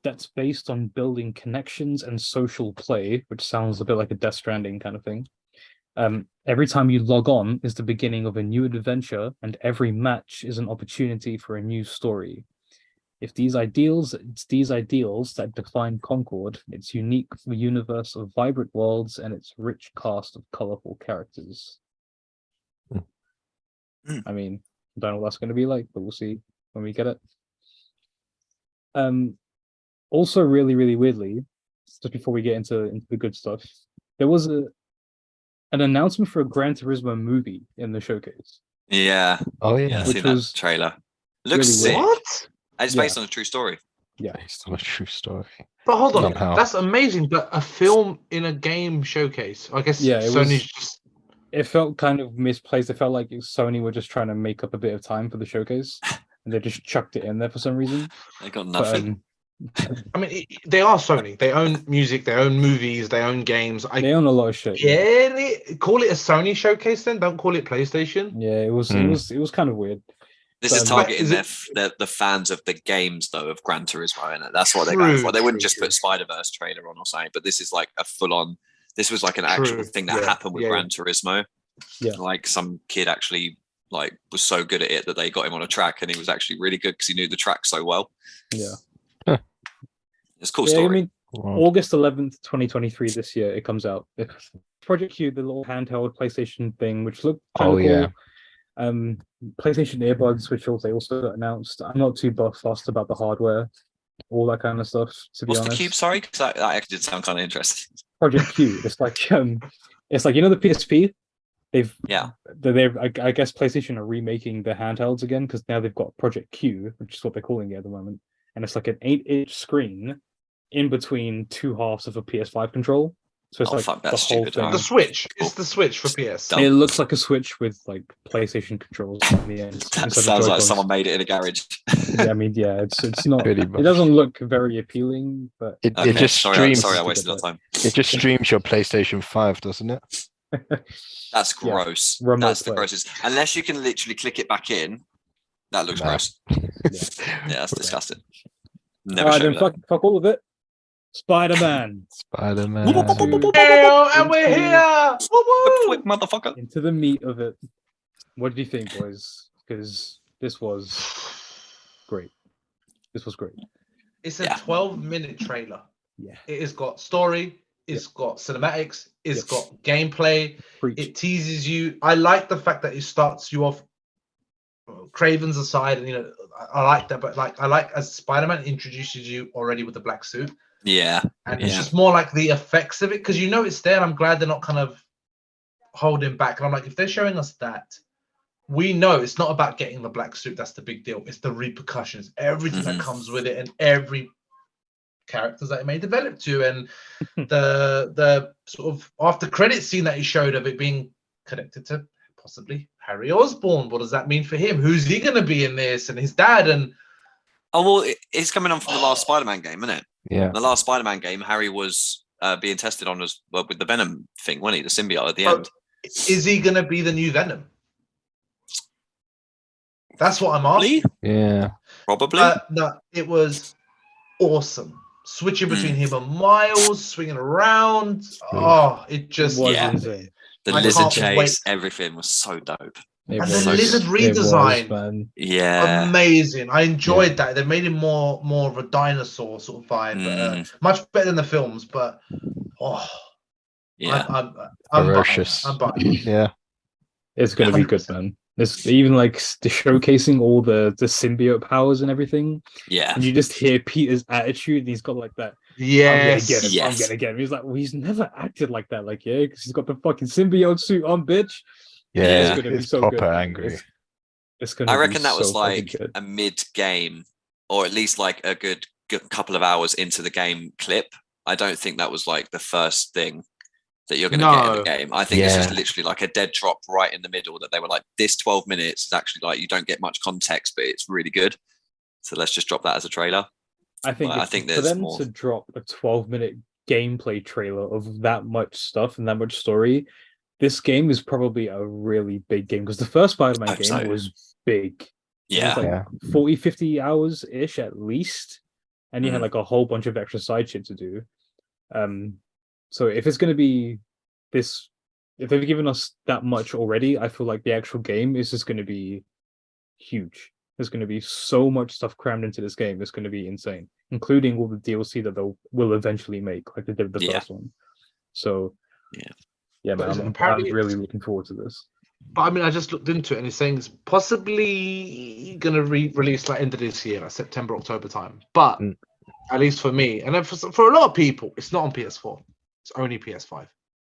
that's based on building connections and social play, which sounds a bit like a Death Stranding kind of thing. Every time you log on is the beginning of a new adventure, and every match is an opportunity for a new story. It's these ideals that define Concord, its unique universe of vibrant worlds and its rich cast of colorful characters. I mean, I don't know what that's going to be like, but we'll see when we get it. Also, really, really weirdly, just before we get into the good stuff, there was an announcement for a Gran Turismo movie in the showcase. Yeah. Oh Yeah, yeah. I've Which seen that was trailer. Looks really sick. weird. What? It's based on a true story. Yeah. Based on a true story. But hold on, Somehow. that's amazing. But a film in a game showcase. I guess Yeah, it Sony's was- just It felt kind of misplaced. It felt like Sony were just trying to make up a bit of time for the showcase, and they just chucked it in there for some reason. They got But, nothing. I mean, they are Sony. They own music, they own movies, they own games. they own a lot of shit. Call it a Sony showcase then. Don't call it PlayStation. Yeah, it was kind of weird. This is but, targeting is the fans of the games though of Gran Turismo, and that's what they're True, going for. They wouldn't true, just true. put Spider-Verse trailer on or something, but this is like a full-on. This was like an actual True, thing that yeah, happened with yeah, Gran Turismo. Yeah. Like some kid actually like was so good at it that they got him on a track, and he was actually really good because he knew the track so well. Yeah. It's a cool Yeah, story. I mean, Wow. August 11th, 2023, this year it comes out. Project Q, the little handheld PlayStation thing, which looked kind Oh, of cool. yeah. PlayStation earbuds, which also they also announced. I'm not too fussed about the hardware, all that kind of stuff. To be What's honest, the cube? Sorry, because that actually did sound kind of interesting. Project Q. It's like the PSP. They've I guess PlayStation are remaking the handhelds again because now they've got Project Q, which is what they're calling it at the moment, and it's like an 8-inch screen in between two halves of a PS5 control. So it's Oh, like fuck, the that's whole stupid. thing. The Switch. Cool. It's the Switch for PS. Dumb. It looks like a Switch with like PlayStation controls on the end. That instead of sounds like Joy-Cons. someone made it in a garage. Yeah, I mean, yeah, it's not. Pretty It much. doesn't look very appealing, but It Okay, just sorry, streams. sorry, I wasted that time. It just streams your PlayStation 5, doesn't it? That's Yeah, gross. remote That's the play. grossest. Unless you can literally click it back in, that looks Nah. gross. Yeah, that's disgusting. Never all right, show then me that. fuck all of it. Spider-Man Spider-Man. And we're here. Woo-woo! Flip, motherfucker. into the meat of it. What do you think, boys? Because this was great. This was great. It's a Yeah. 12-minute trailer. Yeah. It has got story. It's got cinematics. It's got gameplay. Preach. It teases you. I like the fact that it starts you off Craven's aside, and I like that, but I like as Spider-Man introduces you already with the black suit. Yeah. And it's just more like the effects of it, because it's there, and I'm glad they're not kind of holding back. And I'm like, if they're showing us that, we know it's not about getting the black suit. That's the big deal. It's the repercussions, everything that comes with it, and every characters that it may develop to, and the sort of after credit scene that he showed of it being connected to possibly Harry Osborn. What does that mean for him? Who's he going to be in this? And his dad? And well, it's coming on from the last Spider-Man game, isn't it? Yeah. The last Spider-Man game, Harry was being tested on with the Venom thing, wasn't he? The symbiote at the end. Is he going to be the new Venom? That's what I'm asking. Yeah. Probably. No, it was awesome. Switching between him and Miles, swinging around. Oh, it just was insane. The lizard chase, everything was so dope. And the lizard redesign, amazing. I enjoyed that. They made him more of a dinosaur sort of vibe, much better than the films. But I'm ferocious. I'm buying. Yeah, it's gonna be good, man. It's even like the showcasing all the symbiote powers and everything. Yeah, and you just hear Peter's attitude, and he's got like that. Yes, I'm gonna get him. He's like, well, he's never acted like that. Like, because he's got the fucking symbiote suit on, bitch. Yeah, it's gonna be so proper good. Angry. It's gonna. I reckon that was so like a mid-game, or at least like a good couple of hours into the game clip. I don't think that was like the first thing that you're going to get in the game. I think it's just literally like a dead drop right in the middle that they were like, this 12 minutes is actually like, you don't get much context, but it's really good. So let's just drop that as a trailer. I think for them to drop a 12-minute gameplay trailer of that much stuff and that much story, this game is probably a really big game, because the first Spider-Man game was big. Yeah. It was like 40, 50 hours-ish at least. And you had like a whole bunch of extra side shit to do. So if it's going to be this, if they've given us that much already, I feel like the actual game is just going to be huge. There's going to be so much stuff crammed into this game. It's going to be insane, including all the DLC that they will eventually make, like they did the first one. So, man, I'm really looking forward to this. But I mean, I just looked into it, and it's saying it's possibly going to release like end of this year, like September, October time. But at least for me, and then for a lot of people, it's not on PS4. It's only PS5.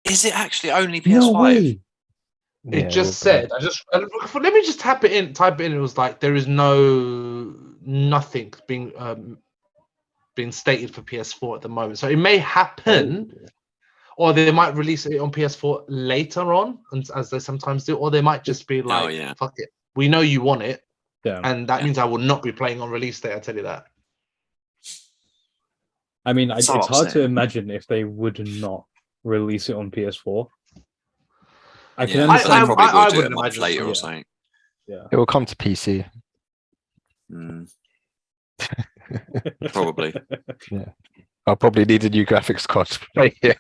Is it actually only PS5? No way. It just said. Let me just type it in. It was like there is nothing being stated for PS4 at the moment. So it may happen, or they might release it on PS4 later on, as they sometimes do, or they might just be like, "Fuck it, we know you want it," and that means I will not be playing on release day. I tell you that. I mean, it's hard to imagine if they would not release it on PS4. I can understand. They probably will do it a month later or something. Yeah, it will come to PC. Probably. Yeah, I'll probably need a new graphics card to play it.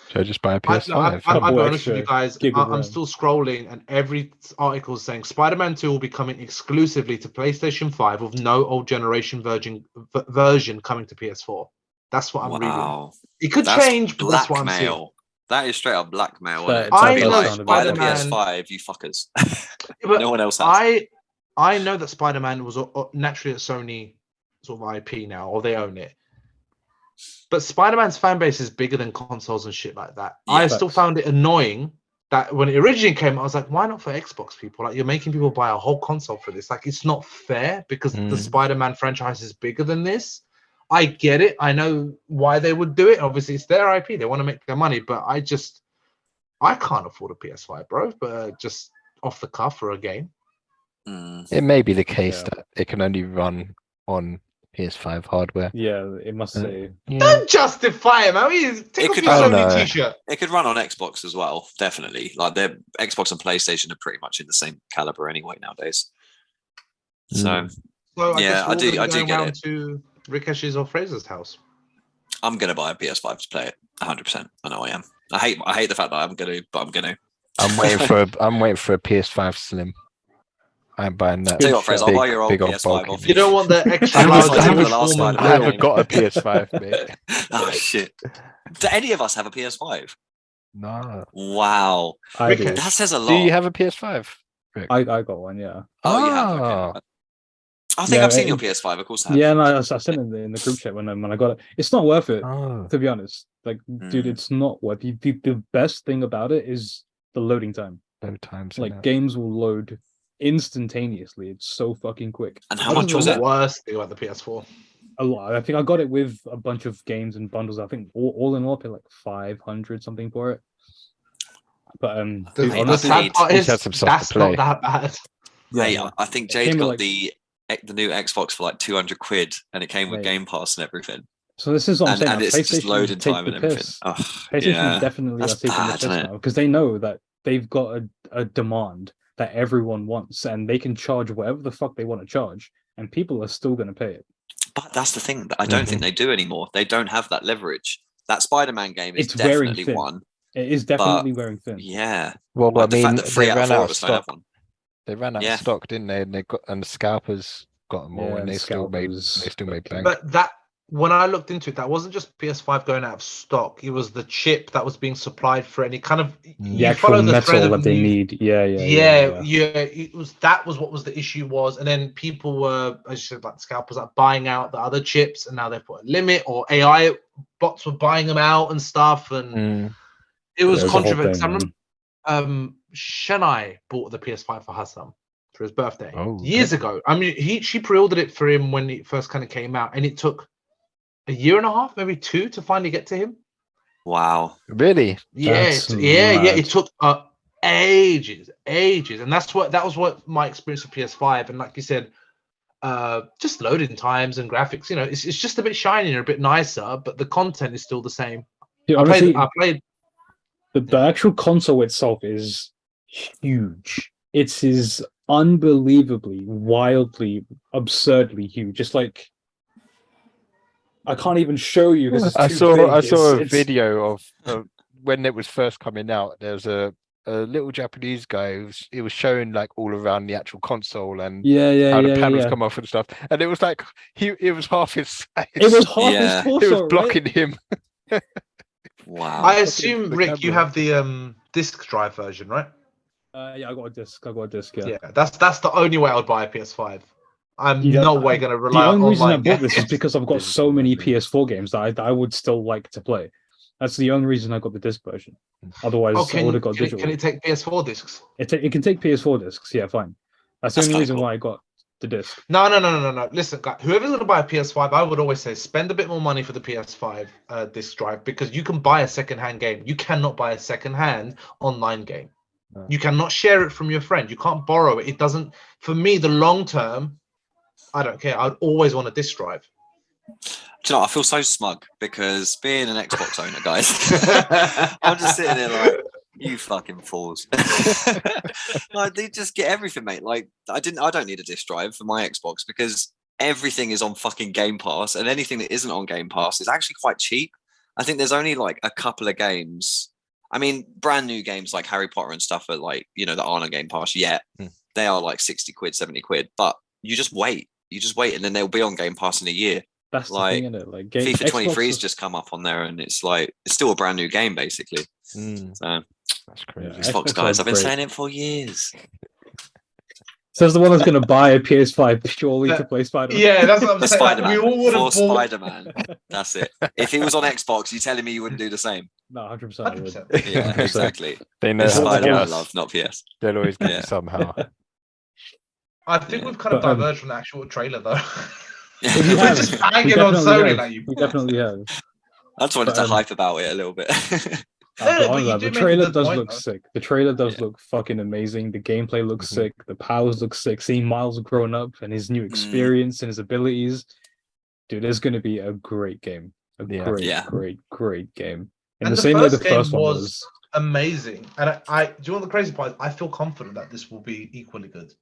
Should I just buy a PS5? I'll be honest with you guys. I'm still scrolling, and every article is saying Spider-Man 2 will be coming exclusively to PlayStation 5 with no old generation version coming to PS4. That's what I'm reading. It could change, but that's what I'm seeing. That is straight up blackmail. I know like, buy the PS5, you fuckers. No one else has. I know that Spider-Man was naturally a Sony sort of IP now, or they own it. But Spider-Man's fan base is bigger than consoles and shit like that. Yeah, I still found it annoying that when it originally came, I was like, why not for Xbox people? Like, you're making people buy a whole console for this. Like, it's not fair because the Spider-Man franchise is bigger than this. I get it. I know why they would do it. Obviously, it's their IP. They want to make their money. But I can't afford a PS5, bro. But just off the cuff for a game. It may be the case that it can only run on PS5 hardware. Yeah, it must say. Don't justify it, man. Take off your Sony t-shirt. It could run on Xbox as well, definitely. Like, their Xbox and PlayStation are pretty much in the same caliber anyway nowadays. So I do get it. To Rikesh's or Frazer's house. I'm gonna buy a PS5 to play it. 100%. I know I am. I hate the fact that I'm gonna, but I'm gonna. I'm waiting for a PS5 Slim. I ain't buying that. Tell you what, Frazer, I'll buy your old big old PS5 bulky off You don't want the extra I large haven't- English I haven't- form and I haven't grill. got a PS5, mate. Oh shit! Do any of us have a PS5? No. Wow, I do. Rikesh. that says a lot. Do you have a PS5? I got one, yeah. Oh, you have. Okay. Ah. I think Yeah, I've seen your it- PS5. Of course, I have. Yeah, no, I sent it in the group chat when I got it. It's not worth it, Oh. to be honest. Like, dude, Mm. it's not worth it. The best thing about it is the loading time. No times. Like, games will load instantaneously. It's so fucking quick. And how That much is was the it? worst thing about the PS4. A lot. I think I got it with a bunch of games and bundles. I think all in all, I paid like 500 something for it. But The, dude, Mate, the honestly, sad part He's is had some stuff to that's play. not that bad. Mate, yeah, I think It Jade came with, got like- the new Xbox for like 200 quid, and it came with Mate. Game Pass and everything, so this is what I'm and, saying. and now, it's just PlayStation loading take time the and everything. piss. Oh, PlayStation yeah. definitely That's are taking bad, the piss isn't it? now because they know that they've got a demand that everyone wants, and they can charge whatever the fuck they want to charge, and people are still going to pay it. But that's the thing that I don't think they do anymore. They don't have that leverage. That Spider-Man game is It's wearing definitely thin. one. It is definitely wearing thin. Yeah. Well, Like I the mean, fact that 3 they out of ran 4 out of of us don't have stock. one. They ran out Yeah. of stock, didn't they? And the scalpers got them all, Yeah, and the they still made scalpers. bank. But that when I looked into it, that wasn't just PS5 going out of stock. It was the chip that was being supplied for it. And it kind of The you actual follow the thread metal of that they news. need. Yeah. It was that was what was the issue was, and then people were, as you said, like scalpers, like buying out the other chips, and now they've put a limit, or AI bots were buying them out and stuff, and it was Yeah, it was a whole controversial. thing, I remember Shanai bought the PS5 for Hassan for his birthday years ago. I mean, she pre-ordered it for him when it first kind of came out, and it took a year and a half, maybe 2, to finally get to him. Wow. Really? That's Yeah. mad. It took ages, and that was what my experience with PS5. And like you said, just loading times and graphics. You know, it's just a bit shinier, a bit nicer, but the content is still the same. Dude, honestly, I played. the actual console itself is huge. It is unbelievably, wildly, absurdly huge. Just like I can't even show you because it's I too saw big. a It's- video of when it was first coming out. There was a little Japanese guy. It was showing like all around the actual console and how the panels come off and stuff. And it was like it was half his size. It was half Yeah. his torso. It was right? blocking him. Wow. I assume, the Rick, you camera. have the disc drive version, right? Yeah, I got a disc. Yeah. Yeah, that's the only way I would buy a PS5. I'm Yeah, no way going to The rely on only reason I online bought this is games. because I've got This is so many amazing. PS4 games that I would still like to play. That's the only reason I got the disc version. Otherwise, I would have got digital. Can it take PS4 discs? It can take PS4 discs. Yeah, fine. That's the That's only kinda reason cool. why I got the disc. No. Listen, guys, whoever's going to buy a PS5, I would always say spend a bit more money for the PS5 disc drive, because you can buy a second-hand game. You cannot buy a second-hand online game. No. You cannot share it from your friend. You can't borrow it. It doesn't. For me, the long term, I don't care. I'd always want a disc drive. Do you know, I feel so smug because being an Xbox owner, guys, I'm just sitting there like, you fucking fools. Like, they just get everything, mate. Like, I don't need a disc drive for my Xbox because everything is on fucking Game Pass, and anything that isn't on Game Pass is actually quite cheap. I think there's only like a couple of games. I mean, brand new games like Harry Potter and stuff are like, you know, that aren't on Game Pass yet. They are like 60 quid, 70 quid, but you just wait, and then they'll be on Game Pass in a year. That's the Like, thing, isn't it? Like FIFA 23 has Xbox- just come up on there, and it's like it's still a brand new game basically. So That's crazy. Yeah. Xbox Xbox guys, are I've been great. saying it for years. Says the one that's going to buy a PS5 purely to play Spider-Man. Yeah, that's what I'm For saying. Spider-Man, We all would for have bought. Spider-Man. That's it. If he was on Xbox, you telling me you wouldn't do the same? No, 100%. I would. 100%. Yeah, 100%. exactly. They know It's how to get Spider-Man us. love, not PS. They'll always get Yeah. you somehow. I think Yeah. we've kind of But, diverged from the actual trailer, though. We We're have. just We banging on definitely Sony have. like you. We definitely have. I just wanted But, to hype about it a little bit. But but you the do make a trailer good does point, look though. sick. The trailer does Yeah. look fucking amazing. The gameplay looks Mhm. sick. The powers look sick. Seeing Miles growing up and his new experience and his abilities, dude, it's going to be a great game. A Yeah. great, Yeah. great game. In And the the same way the first game first one was- was. Amazing. And I do you know what the crazy part is? I feel confident that this will be equally good.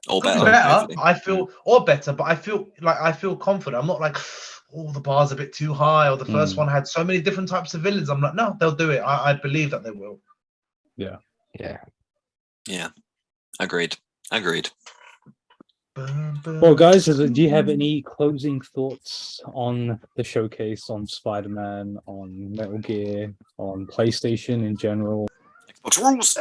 Or Could be better. better. hopefully. I feel or better, but I feel confident. I'm not like, oh, the bar's a bit too high, or the first one had so many different types of villains. I'm like, no, they'll do it. I believe that they will. Yeah. Yeah. Agreed. Well, guys, do you have any closing thoughts on the showcase, on Spider-Man, on Metal Gear, on PlayStation in general? Xbox rules.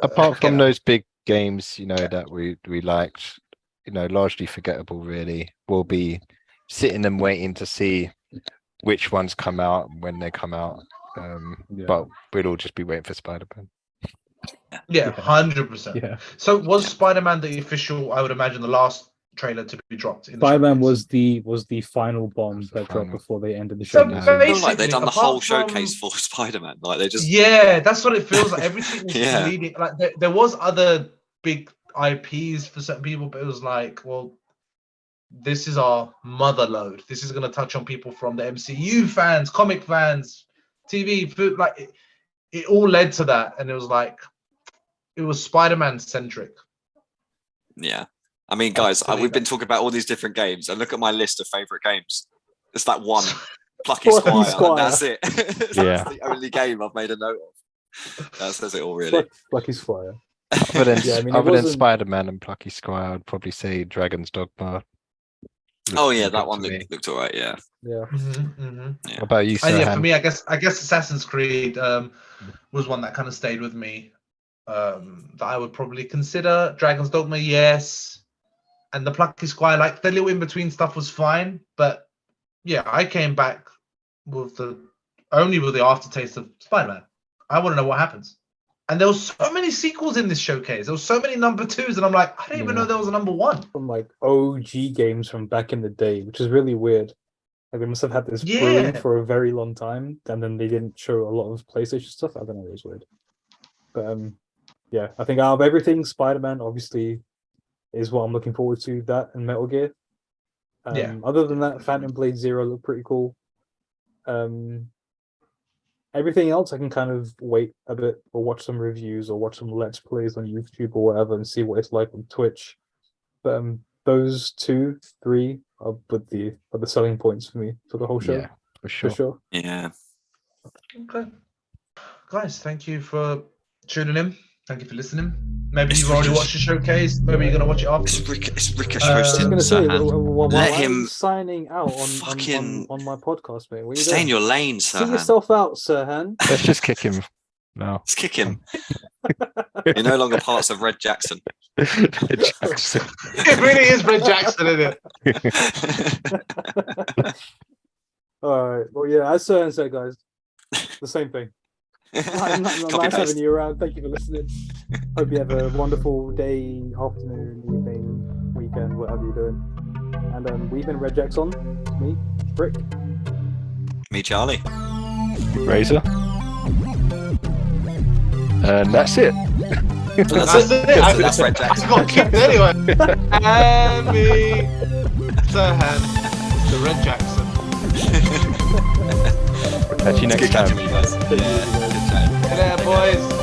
Apart from Again, those big games, that we liked, largely forgettable. Really, we'll be sitting and waiting to see which ones come out and when they come out. But we'll all just be waiting for Spider-Man. Yeah, 100%. Yeah, So was Spider-Man the official? I would imagine the last trailer to be dropped. In the Spider-Man showcase? was the final bomb that dropped Final. before they ended the So showcase. I feel like they've done the Basically, whole apart from- showcase for Spider-Man. Like they just Yeah, that's what it feels like. Everything was Yeah. leading. Like there was other big IPs for certain people, but it was like, well, this is our mother load. This is going to touch on people from the MCU fans, comic fans, TV, food. Like it all led to that, and it was like it was Spider-Man centric. Yeah. I mean, guys, Absolutely. we've been talking about all these different games, and look at my list of favorite games. It's that one, Plucky Plucky Squire. Squire. And that's it. That's Yeah. the only game I've made a note of. That says it all, really. Plucky Squire. Other than, Yeah, I mean, it other than wasn't- Spider-Man and Plucky Squire, I'd probably say Dragon's Dogma. Oh Looks yeah, good that to one me. looked all right. Yeah. Yeah. What about you, And yeah, Serhan? for me, I guess Assassin's Creed was one that kind of stayed with me. That I would probably consider. Dragon's Dogma, yes, and the Plucky Squire, like the little in between stuff was fine, but yeah, I came back with the aftertaste of Spider-Man. I want to know what happens. And there was so many sequels in this showcase. There was so many number 2s, and I'm like, I didn't even know there was a number 1. From like OG games from back in the day, which is really weird. Like they must have had this Yeah. brewing for a very long time, and then they didn't show a lot of PlayStation stuff. I don't know, it was weird. But yeah, I think out of everything, Spider-Man obviously is what I'm looking forward to. That and Metal Gear. Yeah. Other than that, Phantom Blade Zero looked pretty cool. Everything else I can kind of wait a bit or watch some reviews or watch some Let's Plays on YouTube or whatever and see what it's like on Twitch. But those 2, 3 are the selling points for me for the whole show. Yeah, for sure. For sure. Yeah. Okay, guys, thank you for tuning in. Thank you for listening. Maybe It's you've already Rikesh. watched the showcase. Maybe you're gonna watch it after. It's Rikesh I I roasting was gonna say, Serhan. while Let I'm him signing out fucking on my podcast, mate. What are you Stay in doing? your lane, See Serhan. yourself out, Serhan. Let's just kick him now. Let's kick him. You're no longer parts of Red Jackson. Jackson. It really is Red Jackson, isn't it? All right. Well, yeah, as Serhan said, guys, the same thing. Nice Copy having paste. you around. Thank you for listening. Hope you have a wonderful day, afternoon, evening, weekend, whatever you're doing. And we've been Red Jackson. Me, Brick. Me, Charlie. Razor. And that's it. That's it. That's Red I Jackson. got kicked anyway. And me, Serhan, the Red Jackson. Catch you It's next good time. catching you guys. Yeah, good chatting. Hey there, boys.